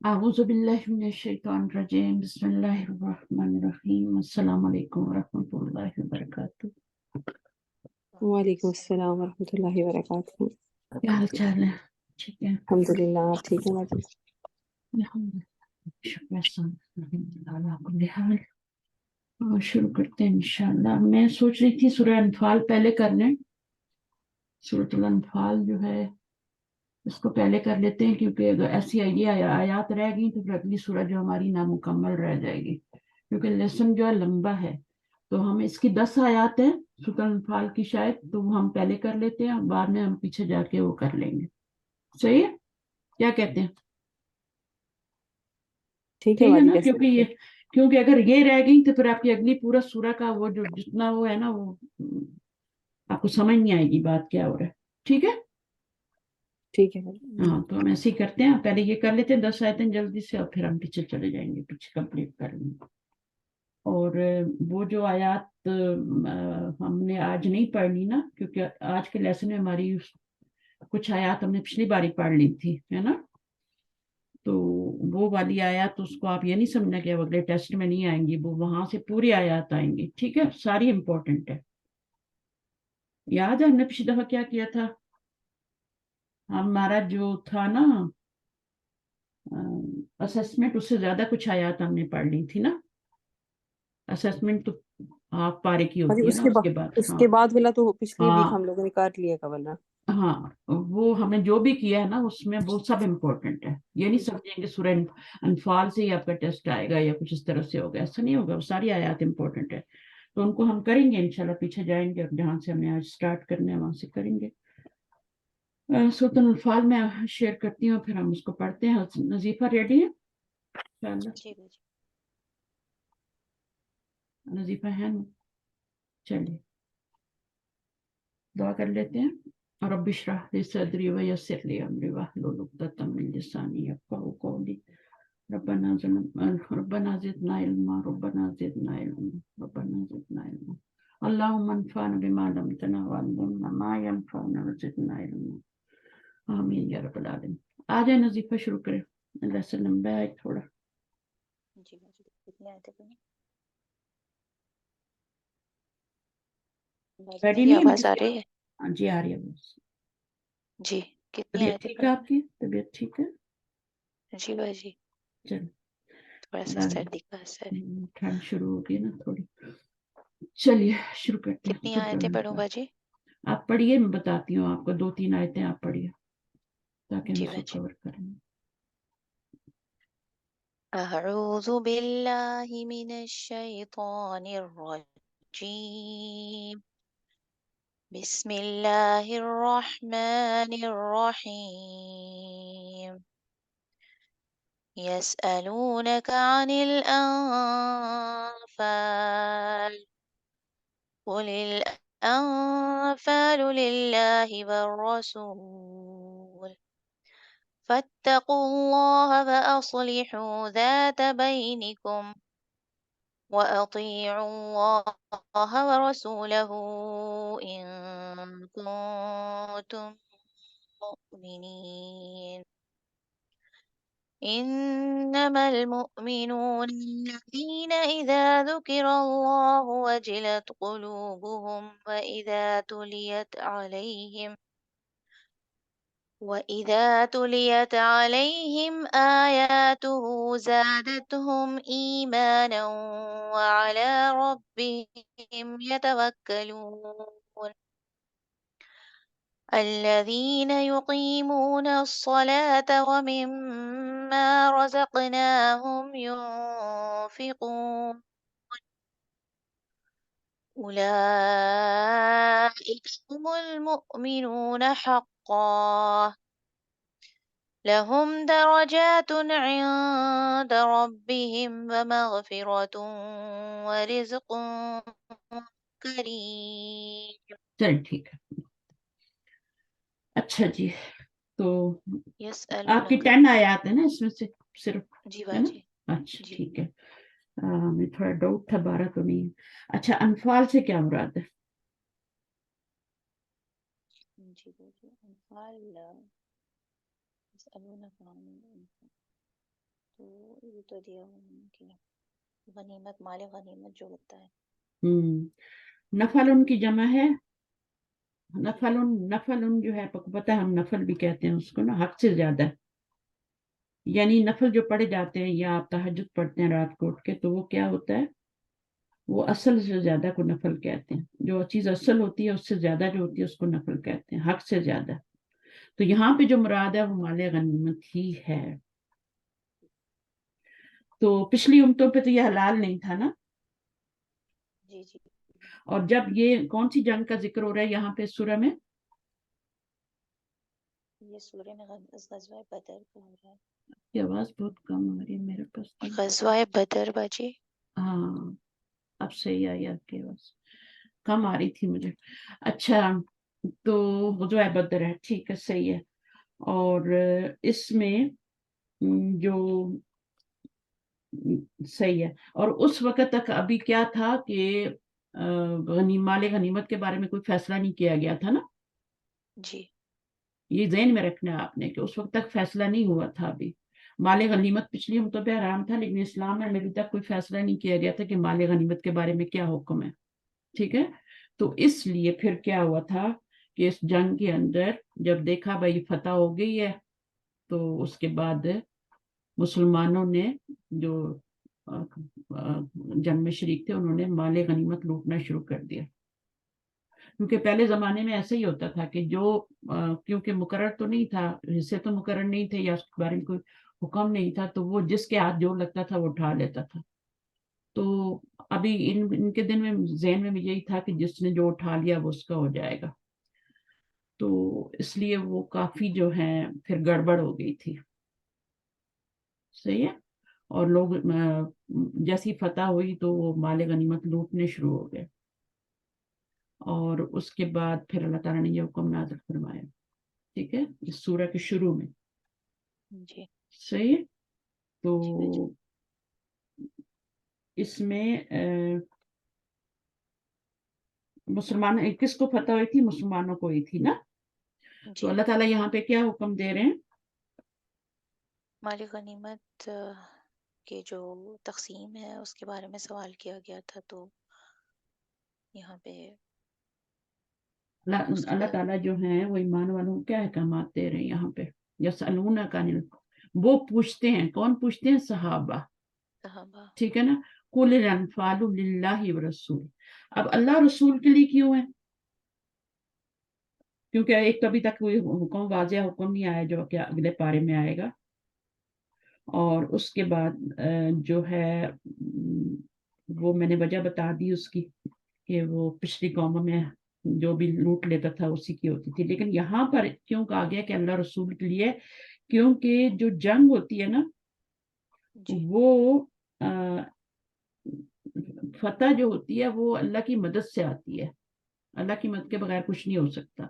اعوذ باللہ من الشیطان الرجیم بسم اللہ الرحمن الرحیم السلام علیکم ورحمۃ اللہ وبرکاتہ۔ وعلیکم السلام ورحمۃ اللہ وبرکاتہ۔ کیا حال چال ہے؟ ٹھیک ہے الحمد للہ، آپ ٹھیک ہیں باجی؟ الحمدللہ، شکر احسان الحمدللہ علی کل حال۔ اور شروع کرتے ہیں انشاءاللہ۔ میں سوچ رہی تھی سورہ انفال پہلے کر لیں، سورۃ الانفال جو ہے اس کو پہلے کر لیتے ہیں، کیونکہ اگر ایسی آیات رہ گئی تو پھر اگلی سورہ جو ہماری نامکمل رہ جائے گی، کیونکہ لیسن جو ہے لمبا ہے۔ تو ہم اس کی 10 آیات ہیں سورۃ الانفال کی، شاید تو وہ ہم پہلے کر لیتے ہیں، بعد میں ہم پیچھے جا کے وہ کر لیں گے۔ صحیح ہے؟ کیا کہتے ہیں؟ ٹھیک ہے ٹھیک ہے باجی، نا؟ کیسے کیونکہ اگر یہ رہ گئی تو پھر آپ کی اگلی پورا سورہ کا وہ جو جتنا وہ ہے نا، وہ آپ کو سمجھ نہیں آئے گی بات کیا ہو رہا ہے۔ ٹھیک ہے؟ ٹھیک ہے باجی۔ ہاں تو ہم ایسے ہی کرتے ہیں، پہلے یہ کر لیتے ہیں 10 آیتیں جلدی سے، اور پھر ہم پیچھے چلے جائیں گے، پیچھے کمپلیٹ کر لیں گے۔ اور وہ جو آیات ہم نے آج نہیں پڑھنی نا، کیونکہ آج کے لیسن میں ہماری کچھ آیات ہم نے پچھلی باری پڑھ لی تھی، ہے نا؟ تو وہ والی آیات اس کو آپ یہ نہیں سمجھنا کہ اگلے ٹیسٹ میں نہیں آئیں گی، وہ وہاں سے پوری آیات آئیں گی، ٹھیک ہے؟ ساری امپورٹنٹ ہے۔ یاد ہے ہم نے پچھلی دفعہ کیا کیا تھا؟ ہمارا جو تھا نا اسسمنٹ، اس سے زیادہ کچھ آیات ہم نے پڑھ لی تھی نا۔ اسسمنٹ تو آپ پارے کی باجی ہوتی ہے نا، اس کے بعد۔ اس ہاں کے بعد والا تو پچھلی ہاں ویک ہم لوگوں نے کر لیا کا ورنہ۔ ہاں، وہ ہم نے جو بھی کیا ہے نا اس میں وہ سب امپورٹنٹ ہے۔ یہ نہیں سمجھیں کہ سورہ انفال سے ہی آپ کا ٹیسٹ آئے گا یا کچھ اس طرح سے ہوگا، ایسا نہیں ہوگا، وہ ساری آیات امپورٹنٹ ہے۔ تو ان کو ہم کریں گے انشاءاللہ، پیچھے جائیں گے، جہاں سے ہمیں آج اسٹارٹ کرنا ہے وہاں سے کریں گے۔ سورۃ الانفال میں شیئر کرتی ہوں، پھر ہم اس کو پڑھتے ہیں۔ نظیفہ ریڈی ہے انشاءاللہ؟ جی باجی۔ نظیفہ ہے نا؟ چلیے دعا کر لیتے ہیں۔ رب اشرح لی صدری ویسر لی امری واحلل عقدۃ من لسانی یفقهوا قولی۔ ربنا زدنا علما، ربنا زدنا علما، ربنا زدنا علما۔ اللهم انفعنا بما علمتنا وعلمنا ما ينفعنا وزدنا علما، آمین یا رب العالمین۔ آ جائیں نظیفہ، شروع کریں، لیسن لمبا ہے تھوڑا۔ جی باجی، کتنی آیتیں پڑھی؟ باجی ریڈی میری نہیں ہے آواز کس آ کی؟ رہی ہے؟ ہاں جی آ رہی ہے بس۔ جی، کتنی طبیعت آیتیں ٹھیک ہے پڑھی؟ آپ کی؟ طبیعت ٹھیک ہے؟ جی باجی، چلو تھوڑا سا اللہ سردی کا اثر ہے۔ ٹھنڈ شروع ہوگی نا تھوڑی۔ چلیے شروع کرتے ہیں۔ کتنی سورۃ آیتیں پڑھوں الانفال باجی؟ آپ پڑھیے، میں بتاتی ہوں آپ کو، 2-3 آیتیں آپ پڑھیے تاکہ ہم جی اس کو باجی۔ کور کریں۔ اعوذ باللہ من الشیطان الرجیم، بسم اللہ الرحمن الرحیم۔ يسألونك عن الأنفال، قل الأنفال لله والرسول، فاتقوا الله فأصلحوا ذات بينكم، وأطيعوا الله ورسوله إن كنتم مؤمنين. إنما المؤمنون الذين إذا ذكر الله وجلت قلوبهم وإذا تليت عليهم آياته زادتهم إيمانا وعلى ربهم يتوكلون. الذين يقيمون الصلاة ومما رزقناهم ينفقون، أولئك هم المؤمنون حقا، لهم درجات عند ربهم ومغفرة ورزق کریم۔ چل ٹھیک ہے، اچھا جی۔ تو آپ کی یسألونک۔ 10 آیات ہے نا اس میں سے صرف، جی ہے نا؟ باجی۔ اچھا جی ٹھیک ہے۔ میں تھوڑا ڈاؤٹ تھا، 12 تو نہیں ہے۔ اچھا انفال سے کیا مراد ہے؟ جی باجی، انفال یسألونک عن الانفال۔ تو یہ تو دیا کہ غنیمت، مال غنیمت جو ہوتا ہے. نفل ان کی جمع ہے نفل جو ہے پتہ ہے، ہم نفل بھی کہتے ہیں اس کو نا، حق سے زیادہ، یعنی نفل جو پڑھے جاتے ہیں یا آپ تہجد پڑھتے ہیں رات کو اٹھ کے، تو وہ کیا ہوتا ہے، وہ اصل سے زیادہ کو نفل کہتے ہیں. جو چیز اصل ہوتی ہے اس سے زیادہ جو ہوتی ہے اس کو نفل کہتے ہیں، حق سے زیادہ. تو یہاں پہ جو مراد ہے وہ مال غنیمت ہی ہے. تو پچھلی امتوں پہ تو یہ حلال نہیں تھا نا. جی جی. اور جب یہ کون سی جنگ کا ذکر ہو رہا ہے یہاں پہ سورہ میں؟ یہ سورہ میں غزوہ بدر کا ہو رہا ہے. یہ آواز بہت کم آ رہی ہے میرے پاس. غزوہ بدر باجی. ہاں اب صحیح آئی آپ کی آواز، کم آ رہی تھی مجھے. اچھا تو غزوہ بدر ہے، ٹھیک ہے صحیح ہے. اور اس میں جو صحیح ہے. اور اس وقت تک ابھی کیا تھا کہ مال غنیمت کے بارے میں کوئی فیصلہ نہیں کیا گیا تھا نا. جی. یہ ذہن میں رکھنا ہے آپ نے کہ اس وقت تک فیصلہ نہیں ہوا تھا. ابھی مال غنیمت پچھلی امتوں پہ حرام تھا، لیکن اسلام میں ابھی تک کوئی فیصلہ نہیں کیا گیا تھا کہ مال غنیمت کے بارے میں کیا حکم ہے. ٹھیک ہے. تو اس لیے پھر کیا ہوا تھا کہ اس جنگ کے اندر جب دیکھا بھائی فتح ہو گئی ہے، تو اس کے بعد مسلمانوں نے جو جنگ میں شریک تھے انہوں نے مال غنیمت لوٹنا شروع کر دیا. کیونکہ پہلے زمانے میں ایسا ہی ہوتا تھا کہ جو کیونکہ مقرر تو نہیں تھا، حصے تو مقرر نہیں تھے یا اس کے بارے میں کوئی حکم نہیں تھا، تو وہ جس کے ہاتھ جو لگتا تھا وہ اٹھا لیتا تھا. تو ابھی ان کے دن میں ذہن میں یہی تھا کہ جس نے جو اٹھا لیا وہ اس کا ہو جائے گا. تو اس لیے وہ کافی جو ہے پھر گڑبڑ ہو گئی تھی. صحیح ہے. اور لوگ جیسی فتح ہوئی تو وہ مال غنیمت لوٹنے شروع ہو گئے. اور اس کے بعد پھر اللہ تعالیٰ نے یہ حکم نازل فرمایا. ٹھیک ہے، اس سورہ کے شروع میں. جی. صحیح ہے. تو جی. اس میں مسلمان کس کو فتح ہوئی تھی؟ مسلمانوں کو ہوئی تھی نا. تو جی. اللہ تعالیٰ یہاں پہ کیا حکم دے رہے ہیں؟ مال غنیمت کے جو تقسیم ہے اس کے بارے میں سوال کیا گیا تھا، تو یہاں پہ اللہ تعالیٰ جو ہیں وہ ایمان والوں کو کیا احکامات دے رہے ہیں یہاں پہ. یسألونک عن وہ پوچھتے ہیں، کون پوچھتے ہیں؟ صحابہ. صحابہ. ٹھیک ہے نا. قل الانفال للہ ورسول. اب اللہ رسول کے لیے کیوں ہے؟ کیونکہ ایک کبھی تک کوئی حکم، واضح حکم نہیں آیا جو کہ اگلے پارے میں آئے گا. اور اس کے بعد جو ہے وہ میں نے وجہ بتا دی اس کی کہ وہ پچھلی قوموں میں جو بھی لوٹ لیتا تھا اسی کی ہوتی تھی. لیکن یہاں پر کیوں کہا گیا کہ اللہ رسول کے لیے؟ کیونکہ جو جنگ ہوتی ہے نا جی. وہ فتح جو ہوتی ہے وہ اللہ کی مدد سے آتی ہے. اللہ کی مدد کے بغیر کچھ نہیں ہو سکتا.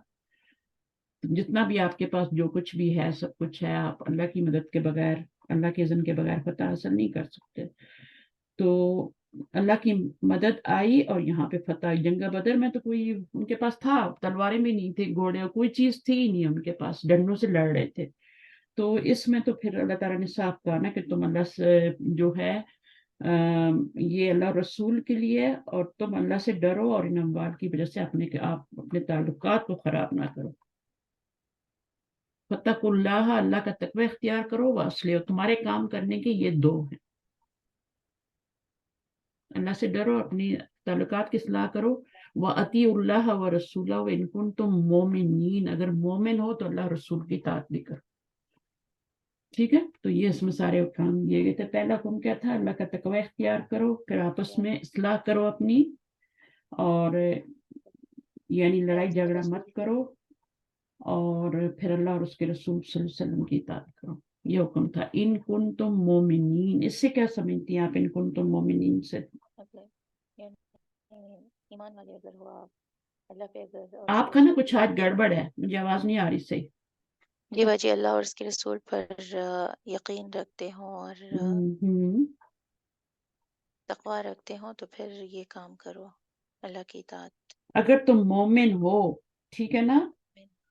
جتنا بھی آپ کے پاس جو کچھ بھی ہے سب کچھ ہے، آپ اللہ کی مدد کے بغیر، اللہ کے اذن کے بغیر فتح حاصل نہیں کر سکتے. تو اللہ کی مدد آئی اور یہاں پہ فتح. جنگ بدر میں تو کوئی ان کے پاس تھا، تلواریں بھی نہیں تھی، گھوڑے، کوئی چیز تھی ہی نہیں ان کے پاس، ڈنڈوں سے لڑ رہے تھے. تو اس میں تو پھر اللہ تعالیٰ نے صاف کہا نا کہ تم اللہ سے جو ہے یہ اللہ رسول کے لیے، اور تم اللہ سے ڈرو اور ان اموال کی وجہ سے آپ اپنے تعلقات کو خراب نہ کرو. فاتقوا اللہ، اللہ کا تقوی اختیار کرو. واصلحوا، تمہارے کام کرنے کے یہ دو ہیں. اللہ سے ڈرو، اپنی تعلقات کی اصلاح کرو. وَأَطِیعُوا اللَّهَ وَرَسُولَهُ وَإِن كُنتُم مُؤْمِنِینَ، اگر مومن ہو تو اللہ رسول کی اطاعت بھی کرو. ٹھیک ہے. تو یہ اس میں سارے حکام دیے گئے تھے. پہلا حکم کیا تھا؟ اللہ کا تقوی اختیار کرو، پھر آپس میں اصلاح کرو اپنی، اور یعنی لڑائی جھگڑا مت کرو، اور پھر اللہ اور اس کے رسول صلی اللہ علیہ وسلم کی اطاعت کرو. یہ حکم تھا. ان کنتم مومنین، اس سے کیا سمجھتی ہیں آپ ان کنتم مومنین سے؟ مطلب ایمان والے اگر ہو آپ، اللہ پہ اگر اور اس آپ کے کا نا رسول کچھ پر. آج گڑبڑ ہے، مجھے آواز نہیں آ رہی صحیح. جی باجی، اللہ اور اس کے رسول پر یقین رکھتے ہوں اور تقوی رکھتے ہوں تو پھر یہ کام کرو، اللہ کی اطاعت. اگر تم مومن ہو، ٹھیک ہے نا،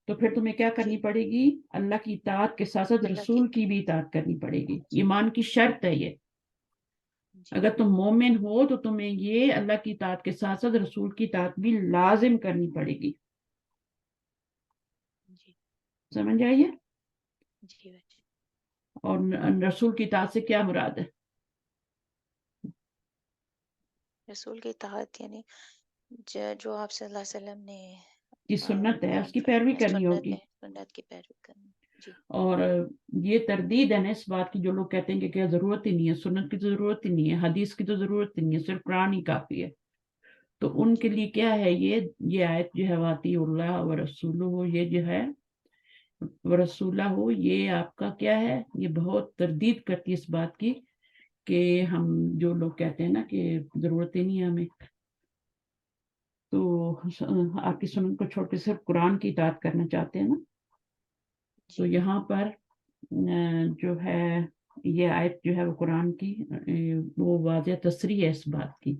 تو پھر تمہیں کیا کرنی جی پڑے گی؟ اللہ کی اطاعت کے ساتھ ساتھ اللہ کی رسول کی بھی اطاعت کرنی پڑے گی. ایمان کی شرط ہے یہ. جی اگر تم مومن ہو تو تمہیں یہ اللہ کی اطاعت کے ساتھ ساتھ رسول کی اطاعت بھی لازم کرنی پڑے گی. جی سمجھ آئیے؟ جی بچے. اور رسول کی اطاعت سے کیا مراد ہے؟ رسول کی اطاعت یعنی جو آپ صلی اللہ علیہ وسلم نے کی سنت ہے، اس بیان کی پیروی فرمایا، کرنی سنت ہوگی. ہے، سنت کی پیروی کرنی. جی اور یہ تردید ہے نا اس بات کی، جو لوگ کہتے ہیں کہ کیا ضرورت ہی نہیں ہے، سنت کی تو ضرورت ہی نہیں ہے، حدیث کی تو ضرورت ہی نہیں ہے، صرف قرآن ہی کافی ہے. تو ان کے لیے کیا ہے یہ آیت جو ہے واطی اللہ و رسولہ، یہ جو ہے ورسولہ ہو، یہ آپ کا کیا ہے، یہ بہت تردید کرتی ہے اس بات کی کہ ہم جو لوگ کہتے ہیں نا کہ ضرورت ہی نہیں ہے ہمیں، تو آپ کی سنت کو چھوڑ کے صرف قرآن کی اطاعت کرنا چاہتے ہیں نا. تو جی یہاں پر جو ہے یہ آیت جو ہے وہ قرآن کی وہ واضح تصریح ہے اس بات کی.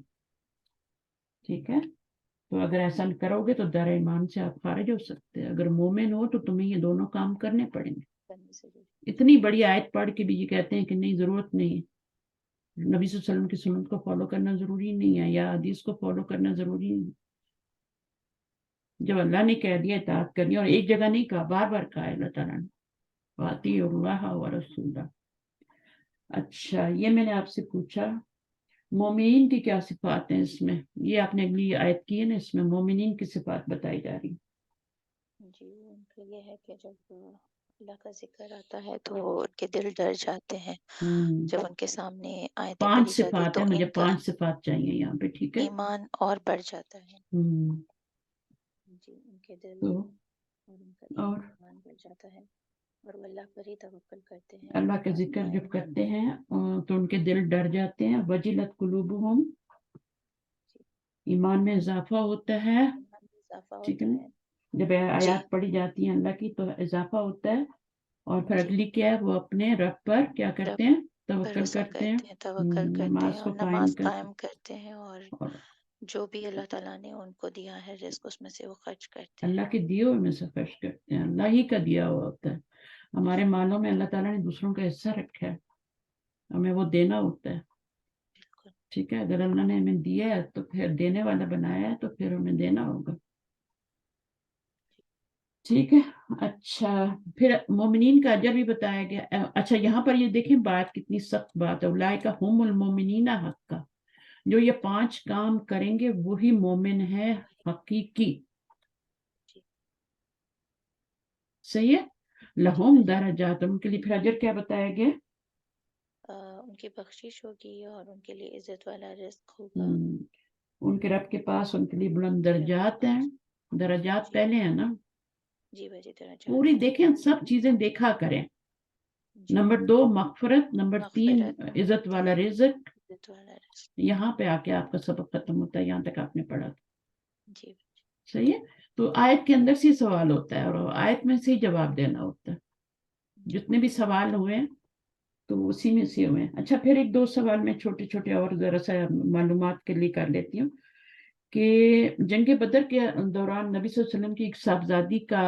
ٹھیک ہے. تو اگر ایسا کرو گے تو دار ایمان سے آپ خارج ہو سکتے ہیں. اگر مومن ہو تو تمہیں یہ دونوں کام کرنے پڑیں گے. کرنے سے جی. اتنی بڑی آیت پڑھ کے بھی یہ کہتے ہیں کہ نہیں ضرورت نہیں ہے، نبی صلی اللہ علیہ وسلم کی سنت کو فالو کرنا ضروری نہیں ہے یا حدیث کو فالو کرنا ضروری نہیں. جب اللہ نے کہہ دیا اطاعت کرنی، اور ایک جگہ نہیں کہا، بار بار کہا ہے اللہ تعالیٰ نے واطیعوا اللہ و رسولہ. اچھا یہ میں نے آپ سے پوچھا مومنین کی کیا صفات ہیں اس میں، یہ آپ نے اگلی آیت کی ہے نا، اس میں مومنین کی صفات بتائی جا رہی. جی ان کا یہ ہے کہ جب اللہ کا ذکر آتا ہے تو ان کے دل ڈر جاتے ہیں. جب ان کے سامنے آیتیں 5 پڑھی جاتی صفات تو ہیں، مجھے ان کا 5 صفات چاہیے یہاں پہ. ٹھیک ہے. ایمان اور بڑھ جاتا ہے. جی ان کے دل تو اور ان کا اور ایمان بڑھ جاتا ہے، اور وہ اللہ پر ہی توکل کرتے ہیں. اللہ کا ذکر جب کرتے ہیں تو ان کے دل ڈر جاتے ہیں. وجلت قلوبہم، ایمان میں اضافہ ہوتا ہے. ایمان میں اضافہ ٹھیک ہے ہوتا نا. ہے. جب جی آیات پڑھی جاتی ہیں اللہ کی تو اضافہ ہوتا ہے. اور پھر جی اگلی کیا ہے، وہ اپنے رب پر کیا کرتے ہیں، توکل بھروسہ کرتے ہیں. کرتے ہیں، توکل کرتے ہیں نماز اور کو قائم نماز کرتے قائم کرتے ہیں، اور اور جو بھی اللہ تعالیٰ نے ان کو دیا ہے رزق اس میں سے وہ خرچ کرتے ہیں. اللہ کے دیے ہوئے میں سے خرچ کرتے ہیں. اللہ ہی کا دیا ہوا ہوتا ہے. ہمارے مالوں میں اللہ تعالیٰ نے دوسروں کا حصہ رکھا ہے، ہمیں وہ دینا ہوتا ہے. بالکل. ٹھیک ہے. اگر اللہ نے ہمیں دیا ہے تو پھر دینے والا بنایا ہے تو پھر ہمیں دینا ہوگا. ٹھیک ہے. اچھا پھر مومنین کا اجر بھی بتایا گیا. اچھا یہاں پر یہ دیکھیں بات کتنی سخت بات ہے. اولئک هم المؤمنین حقا، جو یہ 5 کام کریں گے وہی مومن ہے حقیقی. جی صحیح ہے. جی لہم درجات، ان کے لیے پھر اجر کیا بتایا گیا؟ ان کی بخشش ہوگی اور ان کے لیے عزت والا رزق ہوگا. ان کے رب کے پاس ان کے لیے بلند ان کے رب کے درجات ہیں. پاس. درجات جی پہلے ہیں نا. جی بھائی پوری درجات. دیکھیں، سب چیزیں دیکھا کریں. جی نمبر 2 مغفرت، نمبر 3 مغفرت، نمبر عزت والا 3 رزق. عزت والا رزق. یہاں پہ آ کے آپ کا سبق ختم ہوتا ہے، یہاں تک آپ نے پڑھا تھا. جی صحیح ہے. تو آیت کے اندر سے سوال ہوتا ہے اور آیت میں سے ہی جواب دینا ہوتا ہے. جی جتنے بھی سوال ہوئے تو اسی میں سے ہوئے. اچھا پھر 1-2 سوال میں چھوٹے چھوٹے اور ذرا سا معلومات کے لیے کر لیتی ہوں کہ جنگ بدر کے دوران نبی صلی اللہ علیہ وسلم کی ایک صاحبزادی کا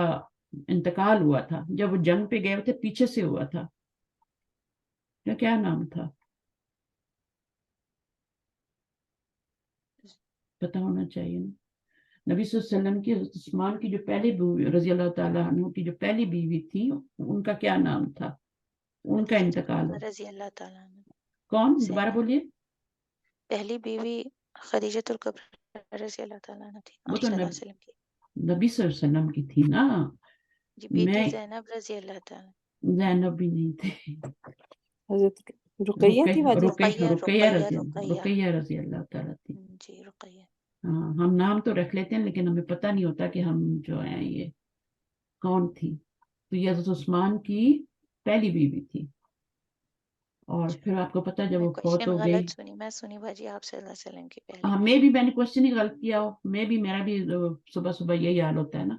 انتقال ہوا تھا. جب وہ جنگ پہ گئے تھے پیچھے سے ہوا تھا. کیا نام تھا؟ پتا ہونا چاہیے نا. نبی صلی اللہ علیہ وسلم کی عثمان کی جو پہلی بیوی رضی اللہ تعالیٰ عنہ کی جو پہلی بیوی تھی ان کا کیا نام تھا؟ ان کا خدیجہ انتقال ہو. رضی اللہ تعالیٰ عنہ. کون؟ دوبارہ زینب بولیے. پہلی بیوی خدیجہ الکبریٰ رضی اللہ تعالیٰ عنہ تھی وہ آپ تو صلی اللہ علیہ وسلم کی. نبی صلی اللہ علیہ وسلم کی تھی نا. جی بیٹی میں زینب رضی اللہ تعالیٰ. زینب بھی نہیں تھی. حضرت رقیہ تھی باجی. رقیہ رضی اللہ تعالیٰ تھی. جی رقیہ. ہاں ہم نام تو رکھ لیتے ہیں لیکن ہمیں پتہ نہیں ہوتا کہ ہم جو ہیں یہ کون تھی. تو یہ حضرت عثمان کی پہلی بیوی تھی. اور پھر آپ کو پتہ جب میں وہ فوت کوشچن ہو گئی. غلط سنی، میں سنی باجی آپ صلی اللہ علیہ وسلم کی پہلی میں بیوی. بھی نے کوشچن ہی غلط کیا ہو. میرا بھی صبح صبح یہی حال ہوتا ہے نا.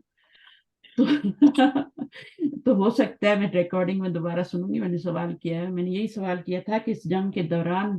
تو ہو سکتا ہے میں ریکارڈنگ میں دوبارہ سنوں گی. میں نے سوال کیا ہے، میں نے یہی سوال کیا تھا کہ اس جنگ کے دوران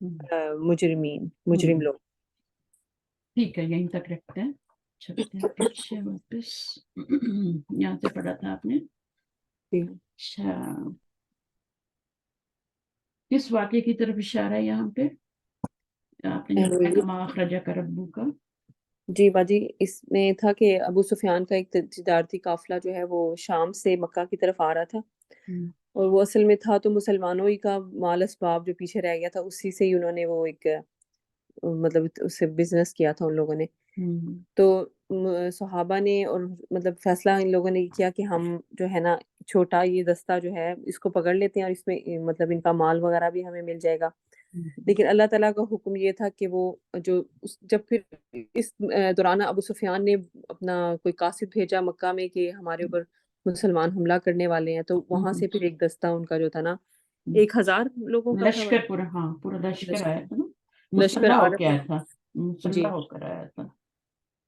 مجرم لوگ. ٹھیک ہے یہیں تک رکھتے ہیں. چلتے ہیں پیچھے واپس. یہاں سے پڑھا تھا آپ نے. جی. اچھا کس واقعے کی طرف اشارہ ہے یہاں پہ؟ آپ نے جو پڑھا کما اخرجہ کا ربو کا. جی باجی اس میں تھا کہ ابو سفیان کا ایک تجارتی قافلہ جو ہے وہ شام سے مکہ کی طرف آ رہا تھا، اور وہ اصل میں تھا تو مسلمانوں ہی کا مال اسباب جو پیچھے رہ گیا تھا اسی سے ہی انہوں نے وہ ایک مطلب اس سے بزنس کیا تھا ان لوگوں نے. تو صحابہ نے اور مطلب فیصلہ ان لوگوں نے کیا کہ ہم جو ہے نا چھوٹا یہ دستہ جو ہے اس کو پکڑ لیتے ہیں اور اس میں مطلب ان کا مال وغیرہ بھی ہمیں مل جائے گا. لیکن اللہ تعالیٰ کا حکم یہ تھا کہ وہ جو جب پھر اس دوران ابو سفیان نے اپنا کوئی قاصد بھیجا مکہ میں کہ ہمارے اوپر مسلمان حملہ کرنے والے ہیں، تو وہاں سے پھر ایک دستہ ان کا جو تھا نا 1000 لوگوں کا تھا. لشکر پورا، ہاں پورا لشکر آیا تھا نا، لشکر مسلح آ ہو رہا کے آیا تھا. تھا، مسلح جی. ہو کر آیا تھا.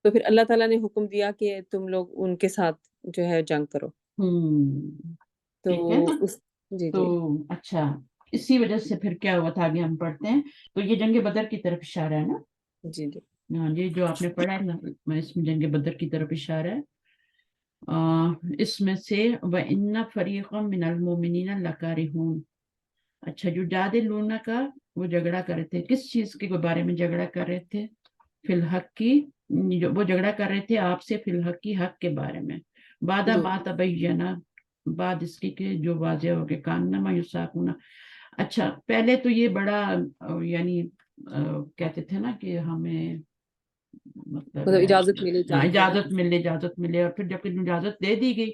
تو پھر اللہ تعالیٰ نے حکم دیا کہ تم لوگ ان کے ساتھ جو ہے جنگ کرو. تو ٹھیک ہے نا. جی تو جی اچھا اسی وجہ سے پھر کیا ہوا تھا آگے ہم پڑھتے ہیں. تو یہ جنگ بدر کی طرف اشارہ ہے نا. جی جی ہاں یہ جو آپ نے پڑھا ہے نا اس میں جنگ بدر کی طرف اشارہ ہے. اس میں سے وَإِنَّ فَرِيقًا مِنَ الْمُؤْمِنِينَ لَكَارِهُونَ. اچھا جو جادلون کا وہ جھگڑا کر رہے تھے، کس چیز کے بارے میں جھگڑا کر رہے تھے؟ فی الحق کی، وہ جھگڑا کر رہے تھے آپ سے فی الحق کی، حق کے بارے میں. بعد جی ما تبینہ، بعد اس کی کہ جو واضح ہو گیا، کانما یساقون. اچھا پہلے تو یہ بڑا یعنی کہتے تھے نا کہ ہمیں مطلب مطلب اجازت ملے جنگ کے. اجازت ملے، اور پھر جب اجازت دے دی گئی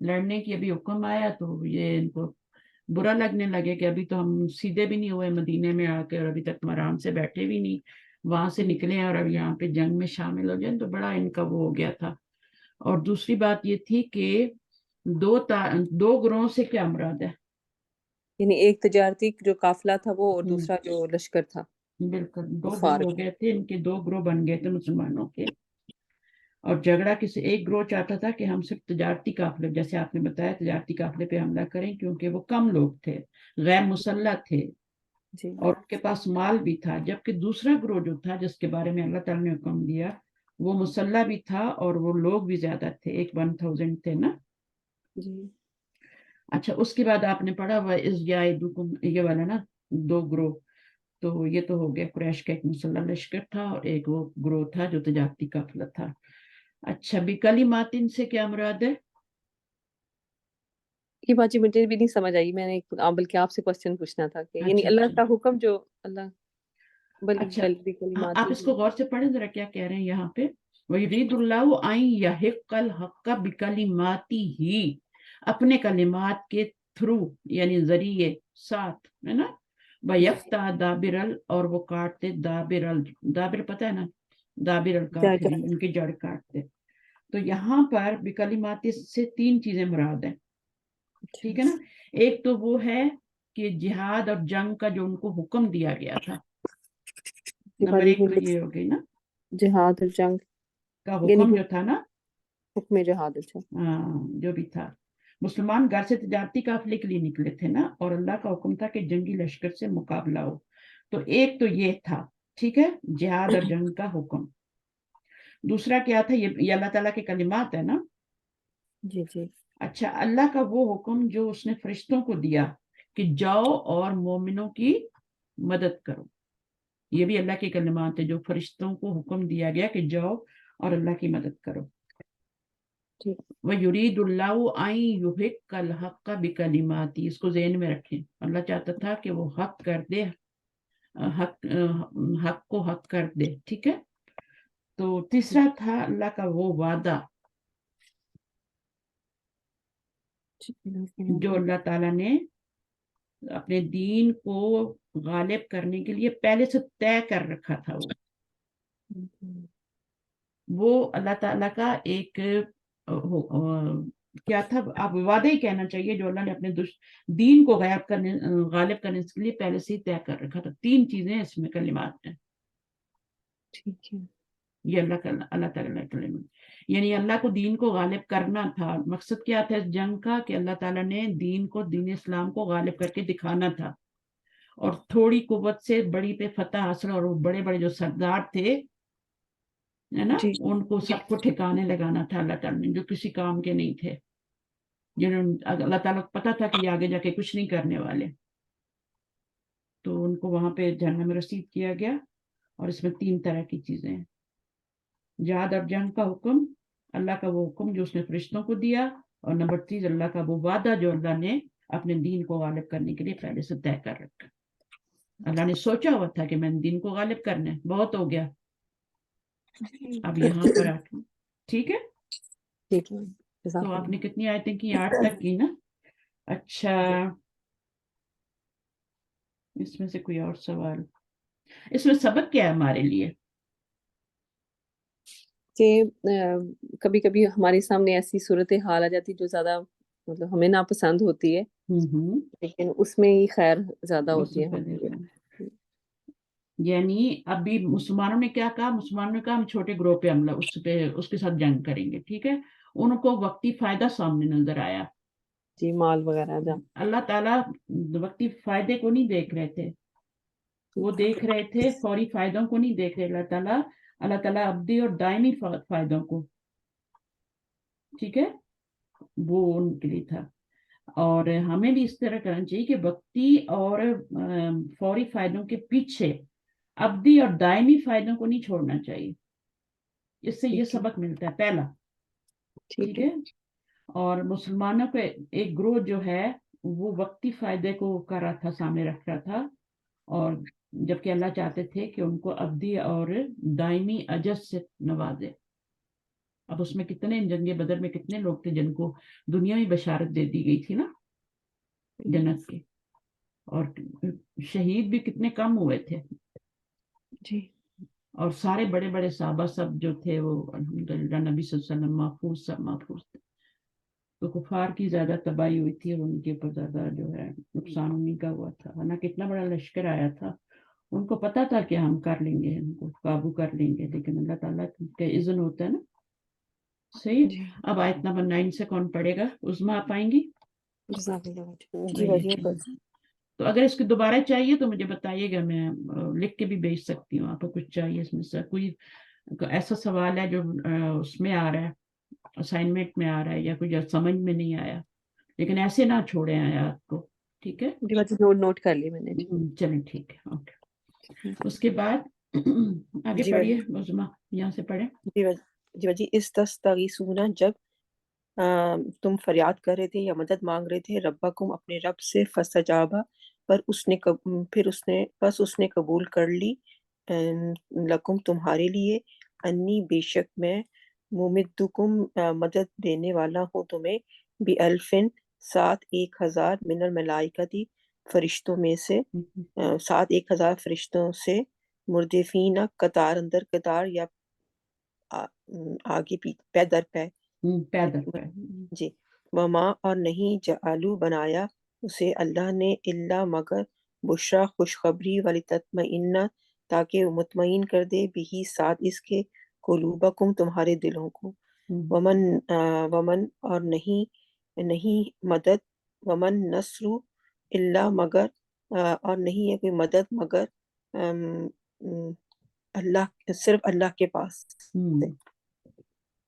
لڑنے کی، ابھی حکم آیا تو یہ ان کو برا لگنے لگے کہ ابھی تو ہم سیدھے بھی نہیں ہوئے مدینے میں آ کے، اور ابھی تک ہم آرام سے بیٹھے بھی نہیں، وہاں سے نکلے اور اب یہاں پہ جنگ میں شامل ہو جائیں، تو بڑا ان کا وہ ہو گیا تھا. اور دوسری بات یہ تھی کہ دو گروہوں سے کیا مراد ہے؟ یعنی ایک تجارتی جو قافلہ تھا وہ، اور دوسرا جو لشکر تھا بالکل دو کفار. گروہ ہو گئے تھے، ان کے دو گروہ بن گئے تھے مسلمانوں کے. اور جھگڑا کسی ایک گروہ چاہتا تھا کہ ہم صرف تجارتی قافلے، جیسے آپ نے بتایا تجارتی قافلے پہ حملہ کریں، کیونکہ وہ کم لوگ تھے، غیر مسلح تھے، جی اور ان کے پاس مال بھی تھا. جبکہ دوسرا گروہ جو تھا جس کے بارے میں اللہ تعالیٰ نے حکم دیا وہ مسلح بھی تھا اور وہ لوگ بھی زیادہ تھے، 1000 تھے نا. جی اچھا اس کے بعد آپ نے پڑھا وہ یہ والا نا دو گروہ. تو یہ تو ہو گیا قریش کا ایک مسلح لشکر تھا اور ایک وہ گروہ تھا جو تجارتی قافلہ تھا. اچھا بکلمات سے کیا مراد ہے؟ یہ بات مجھے بھی نہیں سمجھ آئی، میں نے بلکہ آپ سے کوشچن پوچھنا تھا کہ یعنی اچھا اللہ اچھا کا حکم جو اللہ اچھا کلمات آپ اس کو غور سے پڑھیں ذرا کیا کہہ رہے ہیں یہاں پہ. وَيُرِيدُ اللَّهُ أَن يَحِقَّ الْحَقَّ بِكَلِمَاتِهِ، اپنے کلمات کے تھرو یعنی ذریعے ساتھ ہے نا. وَيَقْطَعَ دَابِرَ اور وہ کاٹتے دابر پتہ ہے نا، دابر الکافرین، ان کی جڑ کاٹتے. تو یہاں پر بکلمات سے 3 چیزیں مراد ہیں، ٹھیک ہے نا. ایک تو وہ ہے کہ جہاد اور جنگ کا جو ان کو حکم دیا گیا تھا، نمبر 1 تو یہ ہو گئی نا جہاد اور جنگ کا یعنی حکم جو تھا نا، حکم جہاد. اچھا جو بھی تھا. مسلمان گھر سے تجارتی قافلے کے لیے نکلے تھے نا، اور اللہ کا حکم تھا کہ جنگی لشکر سے مقابلہ ہو. تو ایک تو یہ تھا، ٹھیک ہے، جہاد اور جنگ کا حکم. دوسرا کیا تھا؟ یہ اللہ تعالیٰ کے کلمات ہے نا. جی جی اچھا اللہ کا وہ حکم جو اس نے فرشتوں کو دیا کہ جاؤ اور مومنوں کی مدد کرو، یہ بھی اللہ کے کلمات ہے جو فرشتوں کو حکم دیا گیا کہ جاؤ اور اللہ کی مدد کرو. ٹھیک. وَيُرِيدُ اللَّهُ أَن يُحِقَّ الْحَقَّ بِكَلِمَاتِهِ، اس کو ذہن میں رکھیں، اللہ چاہتا تھا کہ وہ حق کر دے، حق کو حق کر دے، ٹھیک ہے. تو تیسرا تھا اللہ کا وہ وعدہ جو اللہ تعالیٰ نے اپنے دین کو غالب کرنے کے لیے پہلے سے طے کر رکھا تھا. وہ اللہ تعالیٰ کا ایک کیا تھا، آپ وعدہ ہی کہنا چاہیے، جو اللہ نے اپنے دین کو غالب کرنے کے لیے پہلے سے ہی طے کر رکھا تھا. 3 چیزیں اس میں کلمات ہیں. ٹھیک ہے. یہ اللہ تعالیٰ یعنی اللہ کو دین کو غالب کرنا تھا. مقصد کیا تھا اس جنگ کا؟ کہ اللہ تعالیٰ نے دین اسلام کو غالب کر کے دکھانا تھا. اور تھوڑی قوت سے بڑی پہ فتح حاصل، اور وہ بڑے بڑے جو سردار تھے ہے نا، جی ان کو سب کو ٹھکانے لگانا تھا اللہ تعالیٰ نے، جو کسی کام کے نہیں تھے، جنہوں اللہ تعالیٰ کو پتا تھا کہ یہ آگے جا کے کچھ نہیں کرنے والے، تو ان کو وہاں پہ جہنم میں رسید کیا گیا۔ اور اس میں 3 طرح کی چیزیں ہیں، جہاد اور جنگ کا حکم، اللہ کا وہ حکم جو اس نے فرشتوں کو دیا، اور نمبر 3 اللہ کا وہ وعدہ جو اللہ نے اپنے دین کو غالب کرنے کے لیے پہلے سے طے کر رکھا۔ اللہ نے سوچا ہوا تھا کہ میں نے دین کو غالب کرنا ہے، بہت ہو گیا، اب یہاں پر آ کے ٹھیک ہے۔ ٹھیک ہے، جزاک تو آپ نے اللہ۔ کتنی آیتیں کی؟ 8 تک کی نا؟ اچھا، اس میں سے کوئی اور سوال؟ اس میں سبق کیا ہے ہمارے لیے؟ کہ کبھی کبھی ہمارے سامنے ایسی صورتحال آ جاتی جو زیادہ مطلب ہمیں ناپسند ہوتی ہے، لیکن اس میں ہی خیر زیادہ ہوتی ہے ہمارے لیے۔ یعنی ابھی مسلمانوں نے کیا کہا؟ مسلمانوں نے کہا ہم چھوٹے گروہ پہ حملہ اس کے ساتھ جنگ کریں گے، ٹھیک ہے، ان کو وقتی فائدہ سامنے نظر آیا، جی، مال وغیرہ جا اللہ تعالیٰ وقتی فائدے کو نہیں دیکھ رہے تھے، وہ دیکھ رہے تھے فوری فائدوں کو نہیں دیکھ رہے اللہ تعالیٰ ابدی اور دائمی فائدوں کو، ٹھیک ہے، وہ ان کے لیے تھا۔ اور ہمیں بھی اس طرح کرنا چاہیے کہ وقتی اور فوری فائدوں کے پیچھے ابدی اور دائمی فائدوں کو نہیں چھوڑنا چاہیے، اس سے یہ سبق ملتا ہے پہلا، ٹھیک ہے۔ اور مسلمانوں کا ایک گروہ جو ہے وہ وقتی فائدے کو کر رہا تھا، سامنے رکھ رہا تھا، اور جبکہ اللہ چاہتے تھے کہ ان کو ابدی اور دائمی اجر سے نوازے۔ اب اس میں کتنے جنگ بدر میں کتنے لوگ تھے جن کو دنیا میں بشارت دے دی گئی تھی نا جنت کی، اور شہید بھی کتنے کم ہوئے تھے، جی، اور سارے بڑے بڑے صحابہ سب جو تھے وہ الحمدللہ نبی صلی اللہ علیہ وسلم محفوظ، سب محفوظ تھے۔ تو کفار کی زیادہ تباہی ہوئی تھی، اور ان کے اوپر زیادہ جو ہے نقصان انہیں کا ہوا تھا، ورنہ کتنا بڑا لشکر آیا تھا، ان کو پتا تھا کہ ہم کر لیں گے، ان کو قابو کر لیں گے، لیکن اللہ تعالیٰ کا اذن ہوتا ہے نا۔ صحیح۔ جی، اب آیت نمبر 9 سے کون پڑھے گا؟ عظمیٰ آپ آئیں گی؟ جزاک اللہ۔ جی وہی وزیر اچھا، تو اگر اس کی دوبارہ چاہیے تو مجھے بتائیے گا، میں لکھ کے بھی بھیج سکتی ہوں۔ آپ کو کچھ چاہیے اس میں سے کوئی ایسا سوال ہے جو اس میں آ رہا ہے، اسائنمنٹ میں آ رہا ہے، یا کوئی جو سمجھ میں نہیں آیا، لیکن ایسے نہ چھوڑیں آیات کو، ٹھیک ہے۔ جی، بس نوٹ کر لی میں نے۔ چلیں ٹھیک ہے، اوکے۔ اس کے بعد آگے جی پڑھیے عظمیٰ، یہاں سے پڑھیں۔ جی جی، استستغیثون، جب تم فریاد کر رہے تھے یا مدد مانگ رہے تھے ربکم، اپنے رب سے، فاستجابا، پھر اس نے قبول کر لی، لکم، تمہارے لیے، انی، بے شک میں، ممدکم، مدد دینے والا ہوں تمہیں، بِأَلْفٍ، ساتھ 1000، من الملائکتی، فرشتوں میں سے، ساتھ 1000 فرشتوں سے، مردفین، قطار اندر قطار، یا آگے پے در پے، پیدل پہ۔ جی، وما، اور نہیں، جعلو، بنایا اسے اللہ نے، الا، مگر، بشرا، خوشخبری، ولتطمئن، تاکہ وہ مطمئن کر دے، بھی، ساتھ اس کے، قلوبکم، تمہارے دلوں کو، ومن، اور نہیں مدد، ومن نصر، الا، مگر، اور نہیں ہے کوئی مدد مگر اللہ، صرف اللہ کے پاس سے،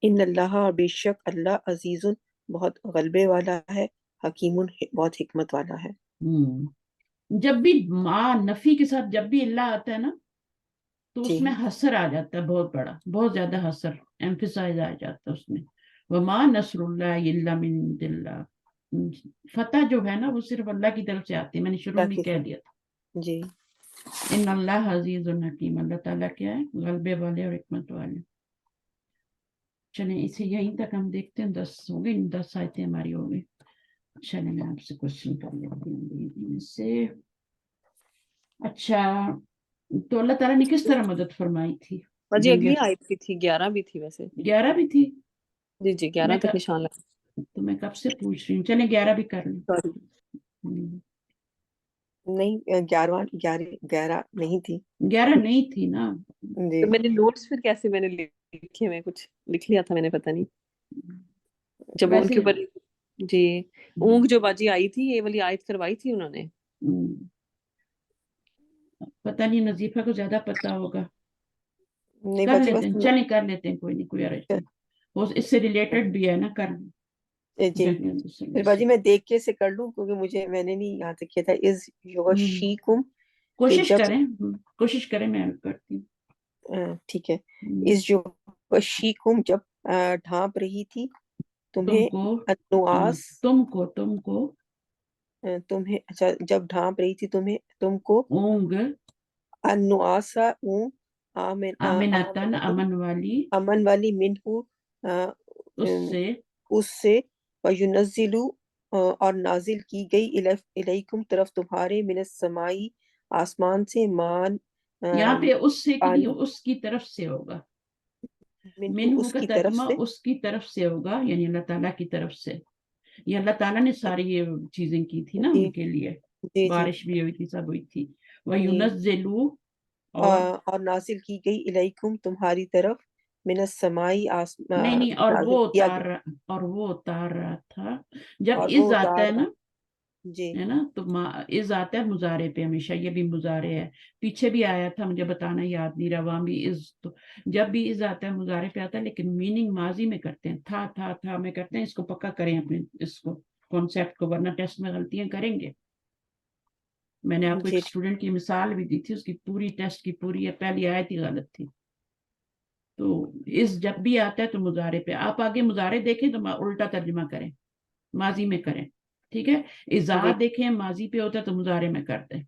ان اللہ، اور بے شک اللہ، عزیز، بہت غلبے والا ہے، حکیم، بہت حکمت والا ہے۔ جب بھی نفی کے ساتھ جب بھی اللہ آتا ہے نا تو اس جی، میں حسر آ جاتا ہے، بہت بڑا، بہت زیادہ حسر، ایمفیسائز آ جاتا ہے اس میں، وما نصر اللہ الا من عند اللہ، فتح جو ہے نا وہ صرف اللہ کی طرف سے آتی ہے، میں نے شروع میں کہہ دیا تھا، جی، ان اللہ عزیز الحکیم، اللہ تعالیٰ کیا ہے؟ غلبے والے اور حکمت والے۔ چلیں اسے یہیں تک ہم دیکھتے ہیں، 10 ہو گئی، 10 آیتیں ہماری ہو گئی۔ چلیں میں آپ سے کوشچن کر لیتی ہوں سے۔ اچھا، تو اللہ تعالیٰ نے کس طرح مدد فرمائی تھی؟ جی، اگلی آیت بھی تھی، 11 بھی تھی ویسے۔ 11 بھی تھی؟ جی جی، 11 تک نشان لگا۔ تو میں کب سے پوچھ رہی ہوں، چلیں 11 بھی کر لیں۔ نہیں، 11 نہیں تھی۔ 11 نہیں تھی نا؟ جی، تو میں نے نوٹس پھر کیسے میں نے لکھے، میں کچھ لکھ لیا تھا میں نے، پتہ نہیں جب ان کے اوپر، جی، اونگ جو باجی آئی تھی، یہ والی آیت کروائی تھی انہوں نے۔ پتہ نہیں نظیفہ کو زیادہ پتہ ہوگا. نہیں کر باجی لیتے بس ہیں, چلیں کر لیتے ہیں, کوئی نہیں, کوئی عرض نہیں. وہ اس سے ریلیٹڈ بھی ہے نا, کر جی پھر باجی میں دیکھ کے سے کر لوں کیونکہ میں نے نہیں یہاں تک کیا تھا. از یغشیکم کہ کوشش جب کریں میں کرتی ٹھیک ہے. ہوں. از یغشیکم جب ڈھانپ رہی تھی تم تمہیں کو النعاس تم کو تمہیں اچھا جب ڈھانپ رہی تھی تم کو اونگ النعاسا اون آمنتن امن والی امن والی منہو اس سے اس سے وَيُنَزِّلُ اور نازل کی گئی الیکم طرف تمہارے من السمائی آسمان سے مان یہاں پہ اس سے کہ نہیں, پانی اس کی طرف سے ہوگا. منہو منہو اس کا کی طرف ترجمہ سے اس کی طرف سے ہوگا, یعنی اللہ تعالیٰ کی طرف سے. یہ اللہ تعالیٰ نے ساری یہ چیزیں کی تھی نا جی ان کے لیے, جی جی بارش بھی ہوئی تھی, سب ہوئی تھی. جی وَيُنَزِّلُ اور نازل کی گئی الیکم تمہاری طرف من السمائی نہیں, اور نازل وہ کیا گیا اتار رہا تھا. جب اور وہ از آتا اتار ہے نا, جی ہے نا, تو از آتا ہے مضارع پہ ہمیشہ. یہ بھی مضارع ہے, پیچھے بھی آیا تھا, مجھے بتانا یاد نہیں رہا. وہاں بھی از, تو جب بھی از آتا ہے مضارع پہ آتا ہے, لیکن میننگ ماضی میں کرتے ہیں. تھا میں کرتے ہیں. اس کو پکا کریں اپنے اس کو کانسیپٹ کو, ورنہ ٹیسٹ میں غلطیاں کریں گے. میں نے آپ کو ایک جی اسٹوڈنٹ کی مثال بھی دی تھی, اس کی پوری ٹیسٹ کی پوری پہلی آیت ہی غلط تھی. تو اس جب بھی آتا ہے تو مضارع پہ. آپ آگے مضارع دیکھیں تو الٹا ترجمہ کریں, ماضی میں کریں, ٹھیک ہے. اذا جی دیکھیں ماضی پہ ہوتا ہے تو مضارع میں کرتے ہیں.